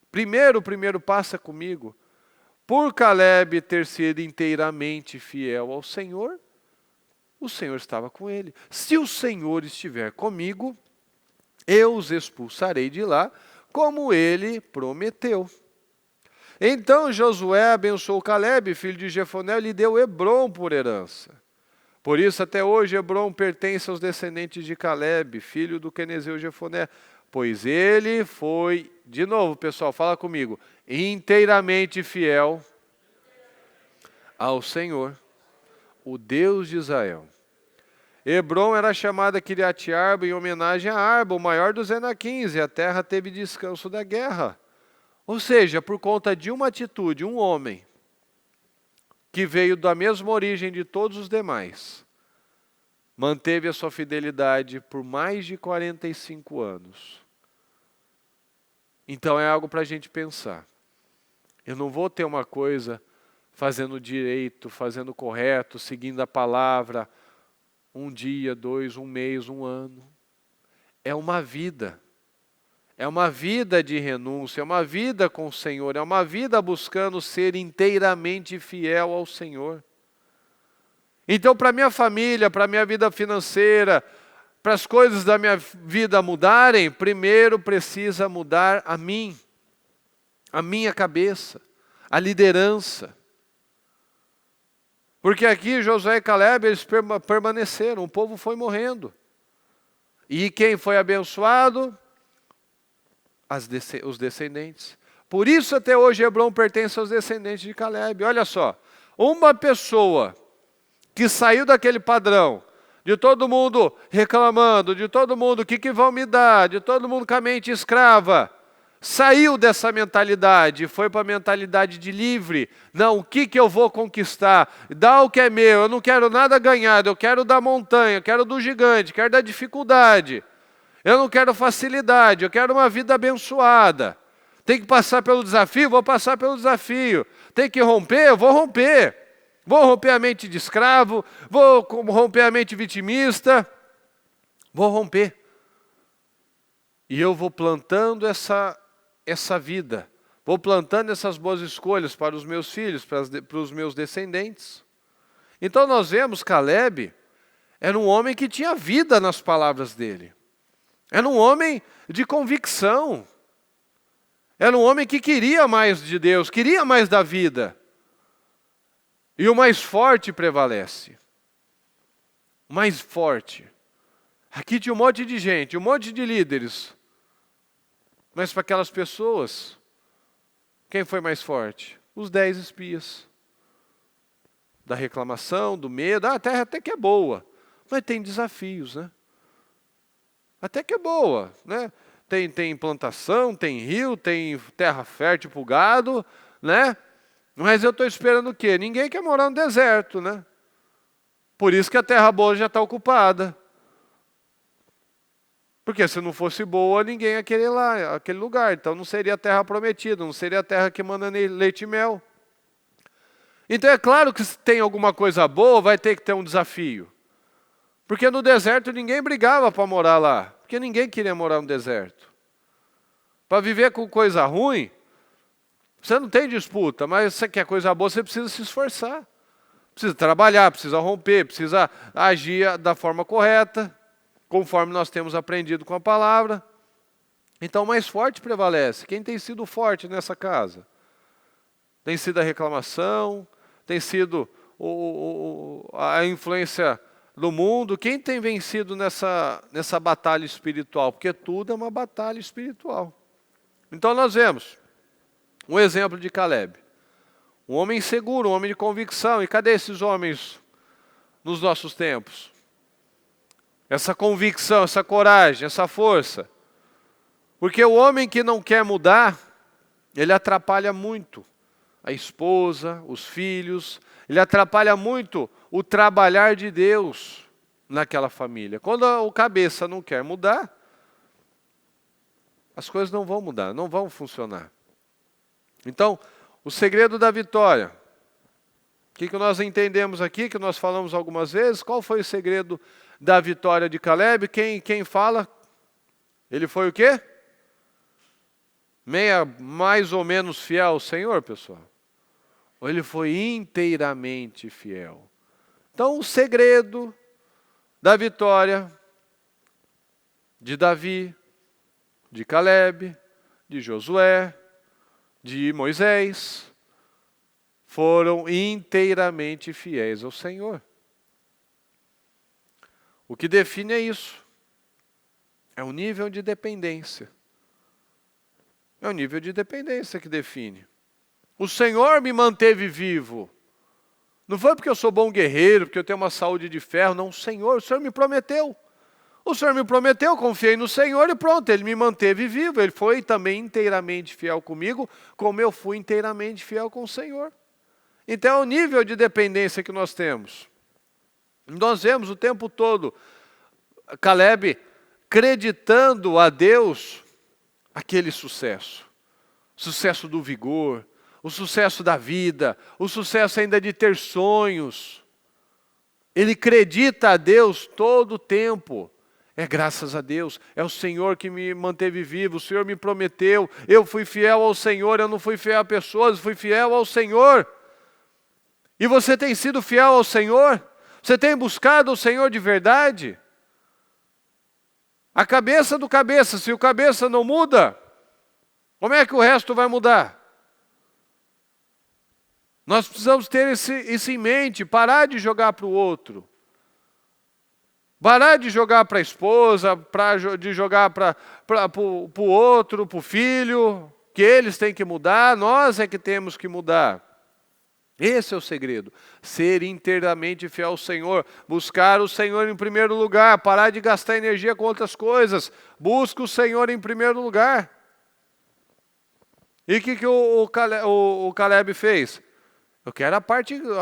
O primeiro passo é comigo. Por Caleb ter sido inteiramente fiel ao Senhor, o Senhor estava com ele. Se o Senhor estiver comigo, eu os expulsarei de lá, como ele prometeu. Então Josué abençoou Caleb, filho de Jefoné, e lhe deu Hebrom por herança. Por isso até hoje Hebrom pertence aos descendentes de Caleb, filho do quenezeu Jefoné, pois ele foi, de novo pessoal, fala comigo, inteiramente fiel ao Senhor, o Deus de Israel. Hebrom era chamada Kiriat-Arba em homenagem a Arba, o maior dos Enaquins, e a terra teve descanso da guerra. Ou seja, por conta de uma atitude, um homem, que veio da mesma origem de todos os demais, manteve a sua fidelidade por mais de 45 anos. Então é algo para a gente pensar. Eu não vou ter uma coisa fazendo direito, fazendo correto, seguindo a palavra, um dia, 2, um mês, um ano. É uma vida. É uma vida de renúncia, é uma vida com o Senhor, é uma vida buscando ser inteiramente fiel ao Senhor. Então, para minha família, para minha vida financeira, para as coisas da minha vida mudarem, primeiro precisa mudar a minha cabeça, a liderança. Porque aqui Josué e Caleb, eles permaneceram, o povo foi morrendo. E quem foi abençoado? Os descendentes. Por isso até hoje Hebrom pertence aos descendentes de Caleb. Olha só, uma pessoa que saiu daquele padrão, de todo mundo reclamando, de todo mundo, o que vão me dar, de todo mundo com a mente escrava, saiu dessa mentalidade, foi para a mentalidade de livre. Não, o que eu vou conquistar? Dá o que é meu, eu não quero nada ganhado, eu quero da montanha, eu quero do gigante, quero da dificuldade. Eu não quero facilidade, eu quero uma vida abençoada. Tem que passar pelo desafio? Vou passar pelo desafio. Tem que romper? Eu vou romper. Vou romper a mente de escravo, vou romper a mente vitimista, vou romper. E eu vou plantando essa vida, vou plantando essas boas escolhas para os meus filhos, para os meus descendentes. Então nós vemos Caleb, era um homem que tinha vida nas palavras dele. Era um homem de convicção. Era um homem que queria mais de Deus, queria mais da vida. E o mais forte prevalece. O mais forte. Aqui tinha um monte de gente, um monte de líderes. Mas para aquelas pessoas, quem foi mais forte? Os 10 espias. Da reclamação, do medo. A terra até que é boa, mas tem desafios, né? Até que é boa, né? Tem plantação, tem rio, tem terra fértil para o gado, né? Mas eu estou esperando o quê? Ninguém quer morar no deserto, né? Por isso que a terra boa já está ocupada. Porque se não fosse boa, ninguém ia querer lá, aquele lugar. Então não seria a terra prometida, não seria a terra que manda leite e mel. Então é claro que se tem alguma coisa boa, vai ter que ter um desafio. Porque no deserto ninguém brigava para morar lá. Porque ninguém queria morar no deserto. Para viver com coisa ruim, você não tem disputa, mas você quer coisa boa, você precisa se esforçar. Precisa trabalhar, precisa romper, precisa agir da forma correta, conforme nós temos aprendido com a palavra. Então o mais forte prevalece. Quem tem sido forte nessa casa? Tem sido a reclamação, tem sido a influência do mundo. Quem tem vencido nessa batalha espiritual? Porque tudo é uma batalha espiritual. Então nós vemos um exemplo de Caleb. Um homem seguro, um homem de convicção. E cadê esses homens nos nossos tempos? Essa convicção, essa coragem, essa força. Porque o homem que não quer mudar, ele atrapalha muito a esposa, os filhos. Ele atrapalha muito o trabalhar de Deus naquela família. Quando o cabeça não quer mudar, as coisas não vão mudar, não vão funcionar. Então, o segredo da vitória. O que nós entendemos aqui, que nós falamos algumas vezes? Qual foi o segredo da vitória de Caleb? Quem fala? Ele foi o quê? Mais ou menos fiel ao Senhor, pessoal? Ou ele foi inteiramente fiel? Então, o segredo da vitória de Davi, de Caleb, de Josué, de Moisés, foram inteiramente fiéis ao Senhor. O que define é isso. É o nível de dependência. É o nível de dependência que define. O Senhor me manteve vivo. Não foi porque eu sou bom guerreiro, porque eu tenho uma saúde de ferro. Não, o Senhor me prometeu. O Senhor me prometeu, confiei no Senhor e pronto, Ele me manteve vivo. Ele foi também inteiramente fiel comigo, como eu fui inteiramente fiel com o Senhor. Então é o nível de dependência que nós temos. Nós vemos o tempo todo Caleb acreditando a Deus aquele sucesso. Sucesso do vigor, o sucesso da vida, o sucesso ainda de ter sonhos. Ele acredita a Deus todo o tempo. É graças a Deus, é o Senhor que me manteve vivo, o Senhor me prometeu, eu fui fiel ao Senhor, eu não fui fiel a pessoas, fui fiel ao Senhor. E você tem sido fiel ao Senhor? Você tem buscado o Senhor de verdade? A cabeça do cabeça, se o cabeça não muda, como é que o resto vai mudar? Nós precisamos ter isso em mente, parar de jogar para o outro. Parar de jogar para a esposa, de jogar para o outro, para o filho, que eles têm que mudar, nós é que temos que mudar. Esse é o segredo, ser inteiramente fiel ao Senhor, buscar o Senhor em primeiro lugar, parar de gastar energia com outras coisas, busca o Senhor em primeiro lugar. E o que o Caleb fez? Eu quero a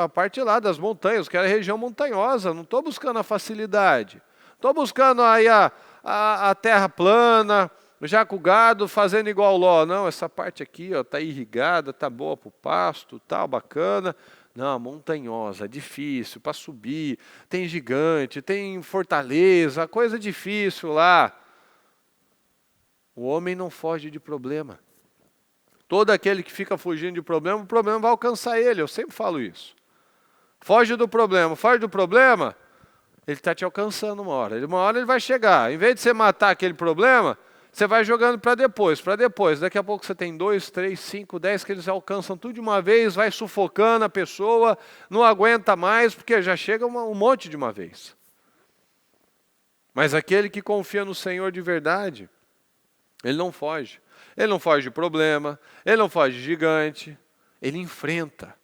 parte lá das montanhas, eu quero a região montanhosa, não estou buscando a facilidade. Estou buscando aí a terra plana, já com o gado, fazendo igual Ló. Não, essa parte aqui está irrigada, está boa para o pasto, tal, bacana. Não, montanhosa, difícil para subir, tem gigante, tem fortaleza, coisa difícil lá. O homem não foge de problema. Todo aquele que fica fugindo de problema, o problema vai alcançar ele, eu sempre falo isso. Foge do problema, ele está te alcançando uma hora ele vai chegar. Em vez de você matar aquele problema, você vai jogando para depois. Daqui a pouco você tem 2, 3, 5, 10 que eles alcançam tudo de uma vez, vai sufocando a pessoa, não aguenta mais, porque já chega um monte de uma vez. Mas aquele que confia no Senhor de verdade, ele não foge. Ele não foge de problema, ele não foge de gigante, ele enfrenta.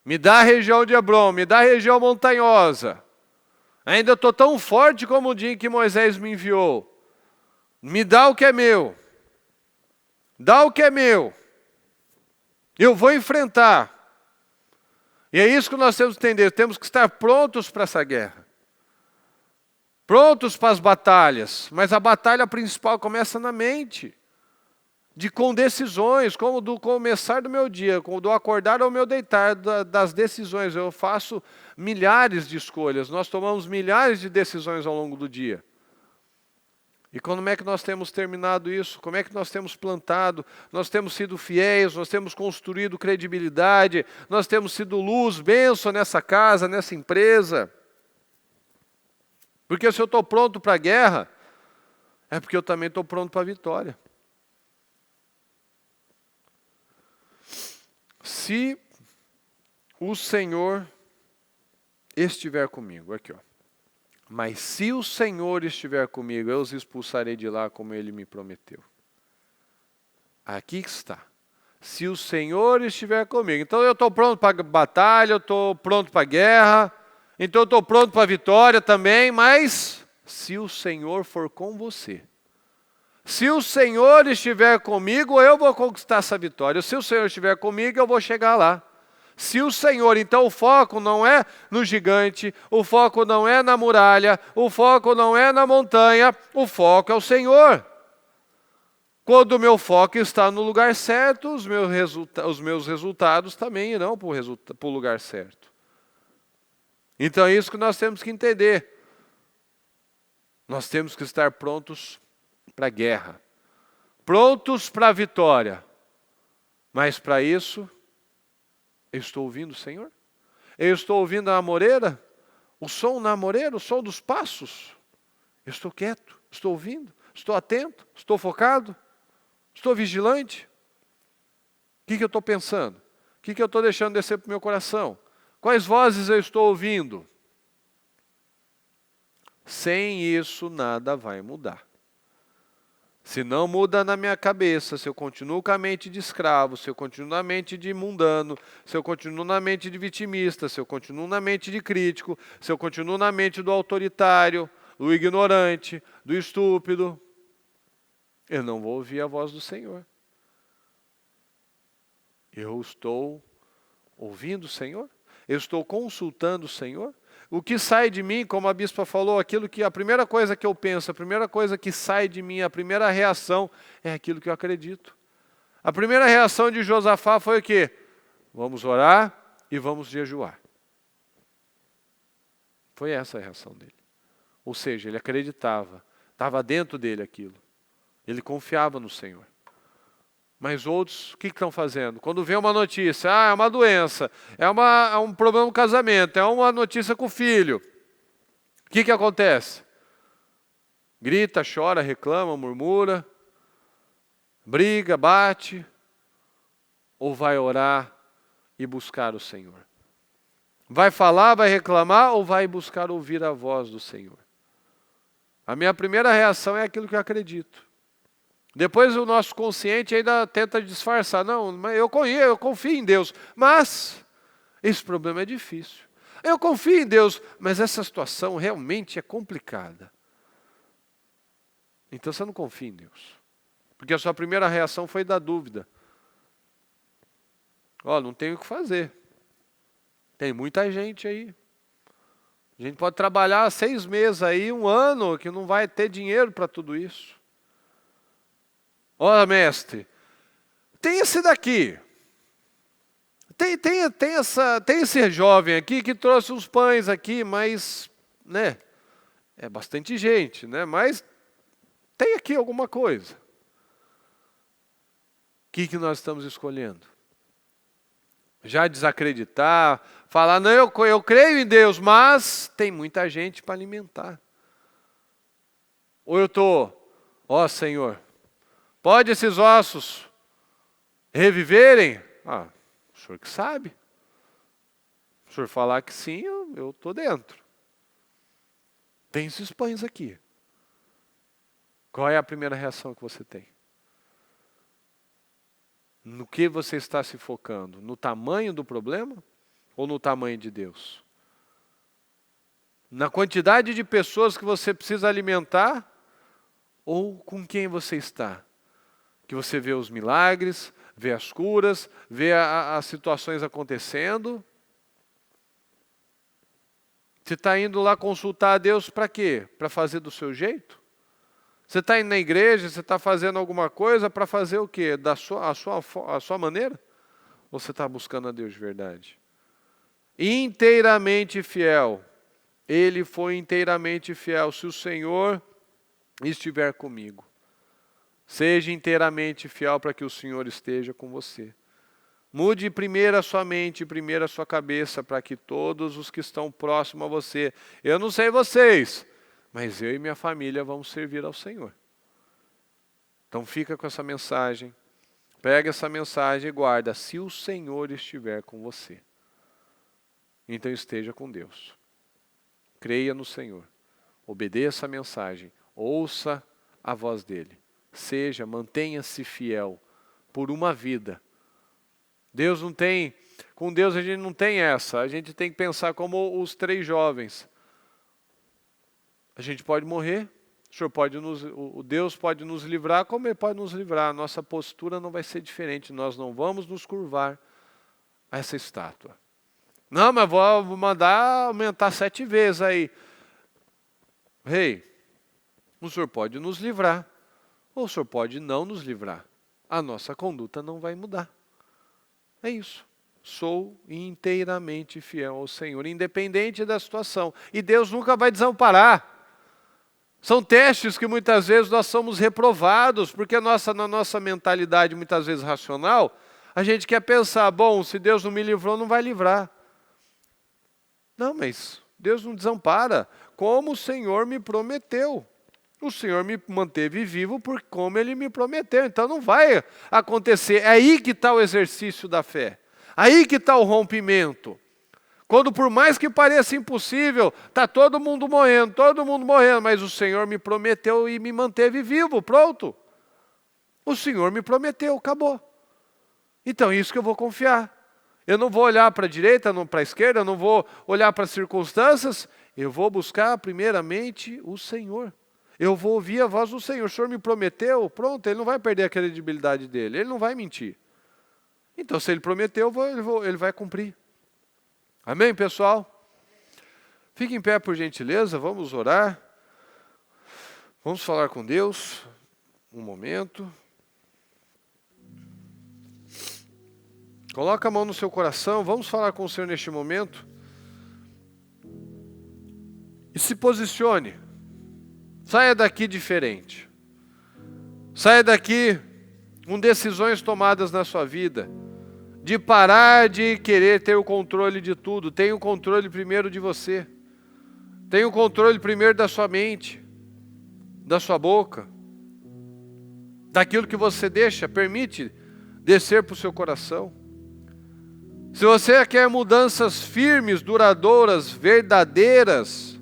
Me dá a região de Hebrom, me dá a região montanhosa. Ainda estou tão forte como o dia em que Moisés me enviou. Me dá o que é meu. Dá o que é meu. Eu vou enfrentar. E é isso que nós temos que entender. Temos que estar prontos para essa guerra. Prontos para as batalhas. Mas a batalha principal começa na mente. Com decisões, como do começar do meu dia, do acordar ao meu deitar, das decisões. Eu faço milhares de escolhas. Nós tomamos milhares de decisões ao longo do dia. E como é que nós temos terminado isso? Como é que nós temos plantado? Nós temos sido fiéis, nós temos construído credibilidade, nós temos sido luz, bênção nessa casa, nessa empresa. Porque se eu estou pronto para a guerra, é porque eu também estou pronto para a vitória. Se o Senhor estiver comigo, aqui ó. Mas se o Senhor estiver comigo, eu os expulsarei de lá como Ele me prometeu. Aqui está. Se o Senhor estiver comigo. Então eu estou pronto para a batalha, eu estou pronto para a guerra, então eu estou pronto para a vitória também, mas se o Senhor for com você. Se o Senhor estiver comigo, eu vou conquistar essa vitória. Se o Senhor estiver comigo, eu vou chegar lá. Se o Senhor, então o foco não é no gigante, o foco não é na muralha, o foco não é na montanha, o foco é o Senhor. Quando o meu foco está no lugar certo, os meus resultados também irão para o lugar certo. Então é isso que nós temos que entender. Nós temos que estar prontos para a guerra, prontos para a vitória. Mas para isso, eu estou ouvindo o Senhor? Eu estou ouvindo a amoreira? O som na amoreira, o som dos passos? Eu estou quieto, estou ouvindo, estou atento, estou focado, estou vigilante? O que eu estou pensando? O que eu estou deixando descer para o meu coração? Quais vozes eu estou ouvindo? Sem isso, nada vai mudar. Se não muda na minha cabeça, se eu continuo com a mente de escravo, se eu continuo na mente de mundano, se eu continuo na mente de vitimista, se eu continuo na mente de crítico, se eu continuo na mente do autoritário, do ignorante, do estúpido, eu não vou ouvir a voz do Senhor. Eu estou ouvindo o Senhor? Eu estou consultando o Senhor? O que sai de mim, como a bispa falou, a primeira coisa que eu penso, a primeira coisa que sai de mim, a primeira reação é aquilo que eu acredito. A primeira reação de Josafá foi o quê? Vamos orar e vamos jejuar. Foi essa a reação dele. Ou seja, ele acreditava, estava dentro dele aquilo. Ele confiava no Senhor. Mas outros, o que estão fazendo? Quando vê uma notícia, é uma doença, é um problema no casamento, é uma notícia com o filho. O que acontece? Grita, chora, reclama, murmura, briga, bate, ou vai orar e buscar o Senhor? Vai falar, vai reclamar, ou vai buscar ouvir a voz do Senhor? A minha primeira reação é aquilo que eu acredito. Depois o nosso consciente ainda tenta disfarçar. Não, mas eu confio em Deus. Mas esse problema é difícil. Eu confio em Deus, mas essa situação realmente é complicada. Então você não confia em Deus. Porque a sua primeira reação foi da dúvida. Não tenho o que fazer. Tem muita gente aí. A gente pode trabalhar 6 meses aí, 1 ano, que não vai ter dinheiro para tudo isso. Ó, mestre, tem esse daqui. Tem esse jovem aqui que trouxe uns pães aqui, mas, né, é bastante gente, né? Mas tem aqui alguma coisa. O que nós estamos escolhendo? Já desacreditar, falar, não, eu creio em Deus, mas tem muita gente para alimentar. Ou eu estou, ó Senhor, pode esses ossos reviverem? Ah, o Senhor que sabe. Se o Senhor falar que sim, eu estou dentro. Tem esses pães aqui. Qual é a primeira reação que você tem? No que você está se focando? No tamanho do problema ou no tamanho de Deus? Na quantidade de pessoas que você precisa alimentar ou com quem você está? Que você vê os milagres, vê as curas, vê as situações acontecendo. Você está indo lá consultar a Deus para quê? Para fazer do seu jeito? Você está indo na igreja, você está fazendo alguma coisa para fazer o quê? A sua maneira? Ou você está buscando a Deus de verdade? Inteiramente fiel. Ele foi inteiramente fiel. Se o Senhor estiver comigo, seja inteiramente fiel para que o Senhor esteja com você. Mude primeiro a sua mente, primeiro a sua cabeça, para que todos os que estão próximos a você, eu não sei vocês, mas eu e minha família vamos servir ao Senhor. Então fica com essa mensagem, pega essa mensagem e guarda. Se o Senhor estiver com você, então esteja com Deus. Creia no Senhor, obedeça a mensagem, ouça a voz dEle. Mantenha-se fiel por uma vida. Deus não tem, com Deus a gente não tem essa, a gente tem que pensar como os 3 jovens. A gente pode morrer, o Deus pode nos livrar, como Ele pode nos livrar. A nossa postura não vai ser diferente, nós não vamos nos curvar a essa estátua. Não, mas vou mandar aumentar 7 vezes aí. Rei, o Senhor pode nos livrar, ou o Senhor pode não nos livrar. A nossa conduta não vai mudar. É isso. Sou inteiramente fiel ao Senhor, independente da situação. E Deus nunca vai desamparar. São testes que muitas vezes nós somos reprovados, porque na nossa mentalidade, muitas vezes racional, a gente quer pensar, bom, se Deus não me livrou, não vai livrar. Não, mas Deus não desampara, como o Senhor me prometeu. O Senhor me manteve vivo por como Ele me prometeu. Então não vai acontecer. É aí que está o exercício da fé. Aí que está o rompimento. Quando por mais que pareça impossível, está todo mundo morrendo, mas o Senhor me prometeu e me manteve vivo, pronto. O Senhor me prometeu, acabou. Então é isso que eu vou confiar. Eu não vou olhar para a direita, não para a esquerda, eu não vou olhar para as circunstâncias, eu vou buscar primeiramente o Senhor. Eu vou ouvir a voz do Senhor. O Senhor me prometeu, pronto, Ele não vai perder a credibilidade dEle, Ele não vai mentir. Então se Ele prometeu, Ele vai cumprir. Amém, pessoal? Fique em pé, por gentileza, vamos orar. Vamos falar com Deus um momento. Coloca a mão no seu coração, vamos falar com o Senhor neste momento. E se posicione. Saia daqui diferente. Saia daqui com decisões tomadas na sua vida. De parar de querer ter o controle de tudo. Tenha o controle primeiro de você. Tenha o controle primeiro da sua mente, da sua boca, daquilo que você permite descer para o seu coração. Se você quer mudanças firmes, duradouras, verdadeiras,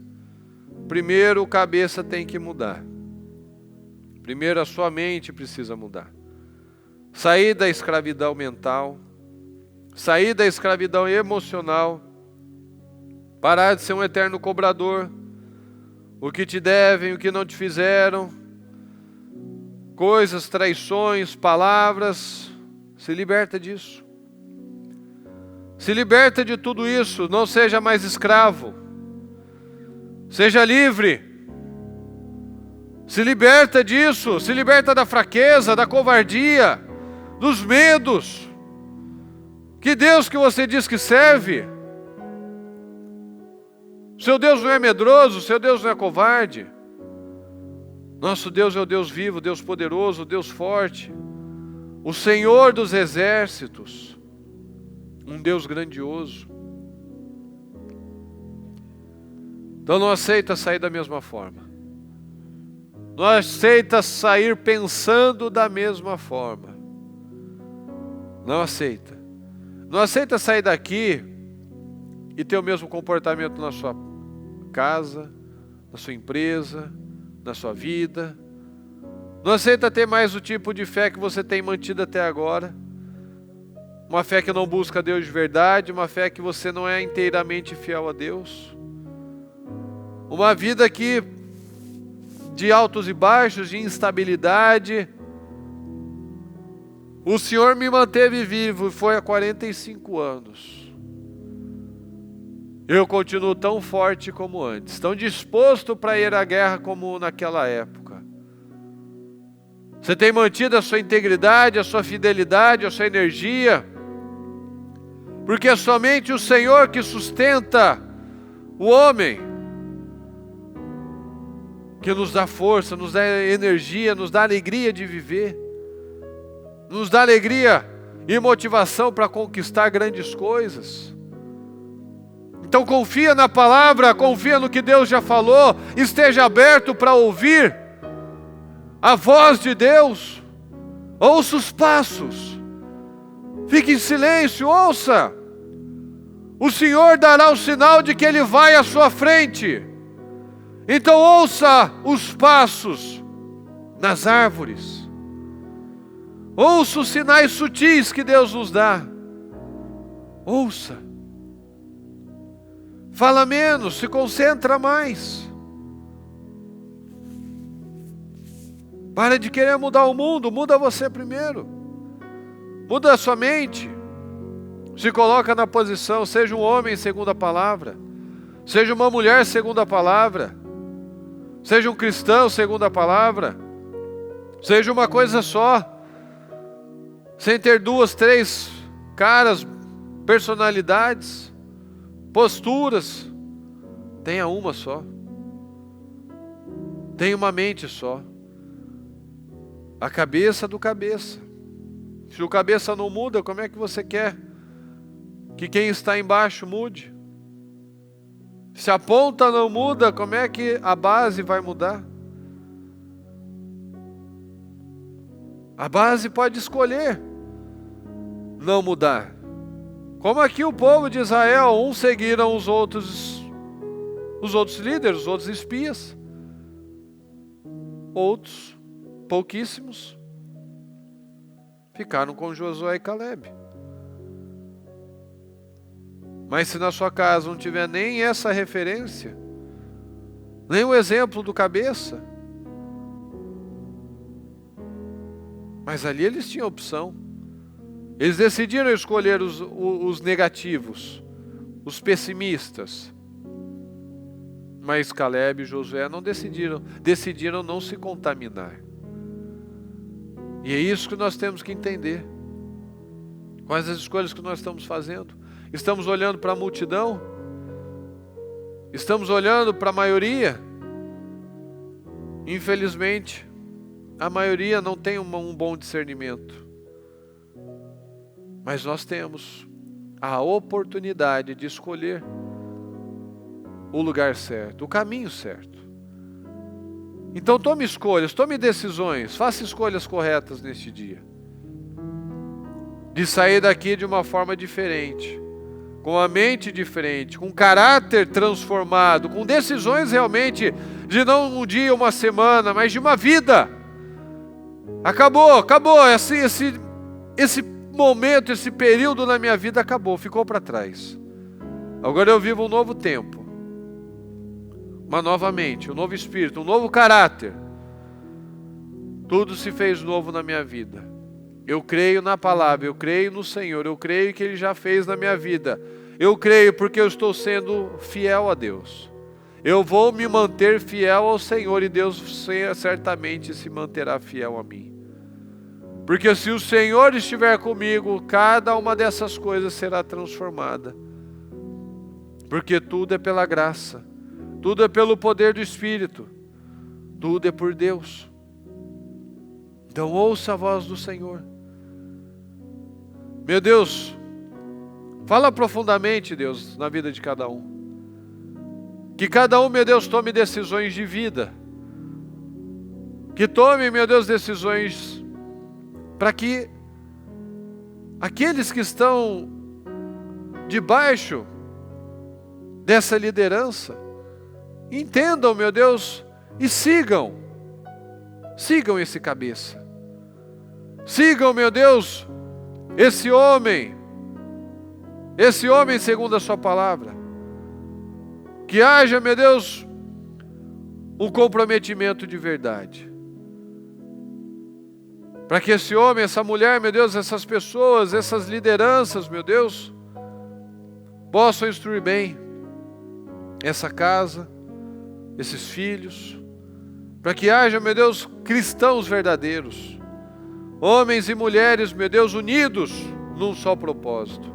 primeiro o cabeça tem que mudar. Primeiro a sua mente precisa mudar. Sair da escravidão mental, sair da escravidão emocional, parar de ser um eterno cobrador, o que te devem, o que não te fizeram, coisas, traições, palavras, se liberta disso. Se liberta de tudo isso, não seja mais escravo, seja livre. Se liberta disso, se liberta da fraqueza, da covardia, dos medos. Que Deus que você diz que serve? Seu Deus não é medroso, seu Deus não é covarde. Nosso Deus é o Deus vivo, Deus poderoso, Deus forte, o Senhor dos exércitos, um Deus grandioso. Então não aceita sair da mesma forma. Não aceita sair pensando da mesma forma. Não aceita. Não aceita sair daqui e ter o mesmo comportamento na sua casa, na sua empresa, na sua vida. Não aceita ter mais o tipo de fé que você tem mantido até agora. Uma fé que não busca Deus de verdade, uma fé que você não é inteiramente fiel a Deus. Uma vida que de altos e baixos, de instabilidade. O Senhor me manteve vivo e foi há 45 anos. Eu continuo tão forte como antes, tão disposto para ir à guerra como naquela época. Você tem mantido a sua integridade, a sua fidelidade, a sua energia, porque é somente o Senhor que sustenta o homem, que nos dá força, nos dá energia, nos dá alegria de viver, nos dá alegria e motivação para conquistar grandes coisas. Então confia na palavra, confia no que Deus já falou, esteja aberto para ouvir a voz de Deus, ouça os passos, fique em silêncio, ouça. O Senhor dará o sinal de que Ele vai à sua frente. Então ouça os passos nas árvores, ouça os sinais sutis que Deus nos dá, ouça. Fala menos, se concentra mais. Para de querer mudar o mundo, muda você primeiro. Muda a sua mente. Se coloca na posição, seja um homem segundo a palavra, seja uma mulher segundo a palavra, seja um cristão segundo a palavra, seja uma coisa só, sem ter duas, três caras, personalidades, posturas. Tenha uma só. Tenha uma mente só. A cabeça do cabeça. Se o cabeça não muda, como é que você quer que quem está embaixo mude? Se a ponta não muda, como é que a base vai mudar? A base pode escolher não mudar. Como aqui o povo de Israel, uns seguiram os outros líderes, os outros espias. Outros, pouquíssimos, ficaram com Josué e Calebe. Mas se na sua casa não tiver nem essa referência, nem o exemplo do cabeça, mas ali eles tinham opção. Eles decidiram escolher os negativos, os pessimistas. Mas Calebe e Josué não decidiram não se contaminar. E é isso que nós temos que entender. Quais as escolhas que nós estamos fazendo? Estamos olhando para a multidão? Estamos olhando para a maioria? Infelizmente, a maioria não tem um bom discernimento. Mas nós temos a oportunidade de escolher o lugar certo, o caminho certo. Então tome escolhas, tome decisões, faça escolhas corretas neste dia. De sair daqui de uma forma diferente, com a mente diferente, com caráter transformado, com decisões realmente de não um dia, uma semana, mas de uma vida. Acabou esse momento, esse período na minha vida acabou, ficou para trás. Agora eu vivo um novo tempo, uma nova mente, um novo espírito, um novo caráter. Tudo se fez novo na minha vida. Eu creio na palavra, eu creio no Senhor, eu creio que Ele já fez na minha vida. Eu creio porque eu estou sendo fiel a Deus. Eu vou me manter fiel ao Senhor e Deus certamente se manterá fiel a mim. Porque se o Senhor estiver comigo, cada uma dessas coisas será transformada. Porque tudo é pela graça, tudo é pelo poder do Espírito, tudo é por Deus. Então ouça a voz do Senhor. Meu Deus, fala profundamente, Deus, na vida de cada um. Que cada um, meu Deus, tome decisões de vida. Que tome, meu Deus, decisões para que aqueles que estão debaixo dessa liderança entendam, meu Deus, e sigam esse cabeça. Sigam, meu Deus, esse homem segundo a sua palavra. Que haja, meu Deus, um comprometimento de verdade. Para que esse homem, essa mulher, meu Deus, essas pessoas, essas lideranças, meu Deus, possam instruir bem essa casa, esses filhos. Para que haja, meu Deus, cristãos verdadeiros. Homens e mulheres, meu Deus, unidos num só propósito.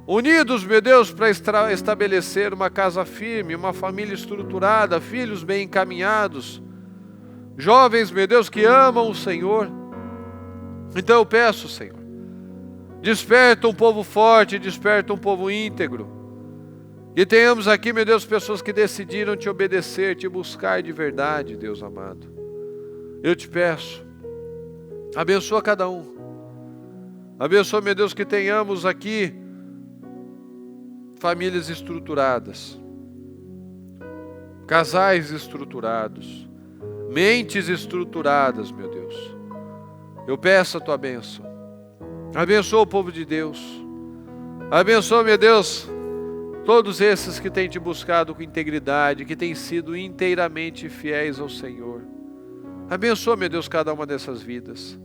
Unidos, meu Deus, para estabelecer uma casa firme, uma família estruturada, filhos bem encaminhados, jovens, meu Deus, que amam o Senhor. Então eu peço, Senhor, desperta um povo forte, desperta um povo íntegro. E tenhamos aqui, meu Deus, pessoas que decidiram te obedecer, te buscar de verdade, Deus amado. Eu te peço, abençoa cada um. Abençoa, meu Deus, que tenhamos aqui famílias estruturadas, casais estruturados, mentes estruturadas, meu Deus. Eu peço a tua bênção. Abençoa o povo de Deus. Abençoa, meu Deus, todos esses que têm te buscado com integridade, que têm sido inteiramente fiéis ao Senhor. Abençoa, meu Deus, cada uma dessas vidas.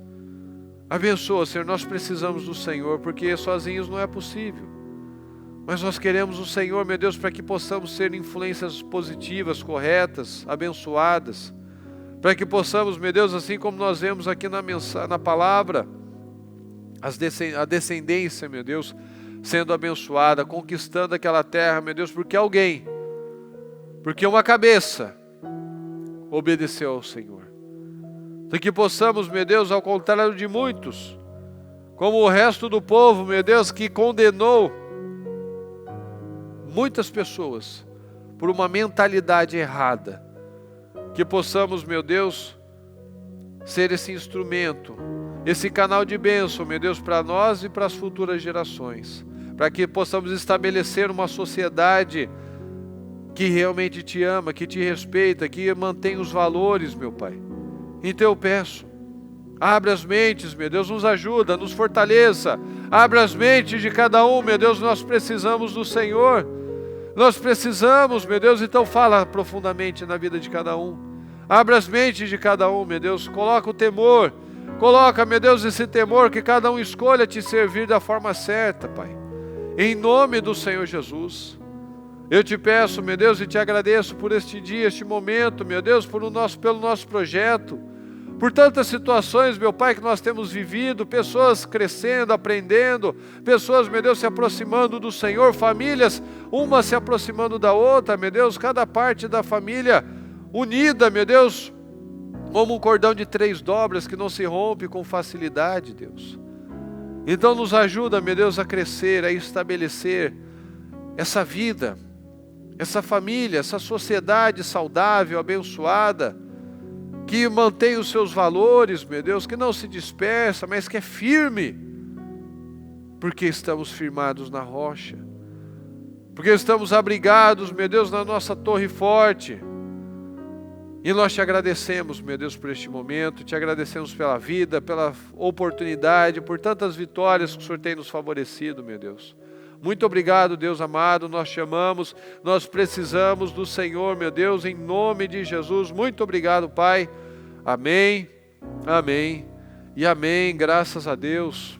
Abençoa, Senhor, nós precisamos do Senhor, porque sozinhos não é possível. Mas nós queremos o Senhor, meu Deus, para que possamos ser influências positivas, corretas, abençoadas. Para que possamos, meu Deus, assim como nós vemos aqui na palavra, a descendência, meu Deus, sendo abençoada, conquistando aquela terra, meu Deus, porque uma cabeça obedeceu ao Senhor. Para que possamos, meu Deus, ao contrário de muitos, como o resto do povo, meu Deus, que condenou muitas pessoas por uma mentalidade errada, que possamos, meu Deus, ser esse instrumento, esse canal de bênção, meu Deus, para nós e para as futuras gerações, para que possamos estabelecer uma sociedade que realmente te ama, que te respeita, que mantém os valores, meu Pai. Então eu peço, abre as mentes, meu Deus, nos ajuda, nos fortaleça, abre as mentes de cada um, meu Deus, nós precisamos do Senhor. Nós precisamos, meu Deus, então fala profundamente na vida de cada um. Abra as mentes de cada um, meu Deus. Coloca o temor. Coloca, meu Deus, esse temor, que cada um escolha te servir da forma certa, Pai. Em nome do Senhor Jesus. Eu te peço, meu Deus, e te agradeço por este dia, este momento, meu Deus, pelo nosso projeto. Por tantas situações, meu Pai, que nós temos vivido, pessoas crescendo, aprendendo, pessoas, meu Deus, se aproximando do Senhor, famílias, uma se aproximando da outra, meu Deus, cada parte da família unida, meu Deus, como um cordão de 3 dobras que não se rompe com facilidade, Deus. Então nos ajuda, meu Deus, a crescer, a estabelecer essa vida, essa família, essa sociedade saudável, abençoada, que mantém os seus valores, meu Deus, que não se dispersa, mas que é firme, porque estamos firmados na rocha, porque estamos abrigados, meu Deus, na nossa torre forte. E nós te agradecemos, meu Deus, por este momento, te agradecemos pela vida, pela oportunidade, por tantas vitórias que o Senhor tem nos favorecido, meu Deus. Muito obrigado, Deus amado, nós te amamos, nós precisamos do Senhor, meu Deus, em nome de Jesus. Muito obrigado, Pai. Amém, amém e amém. Graças a Deus.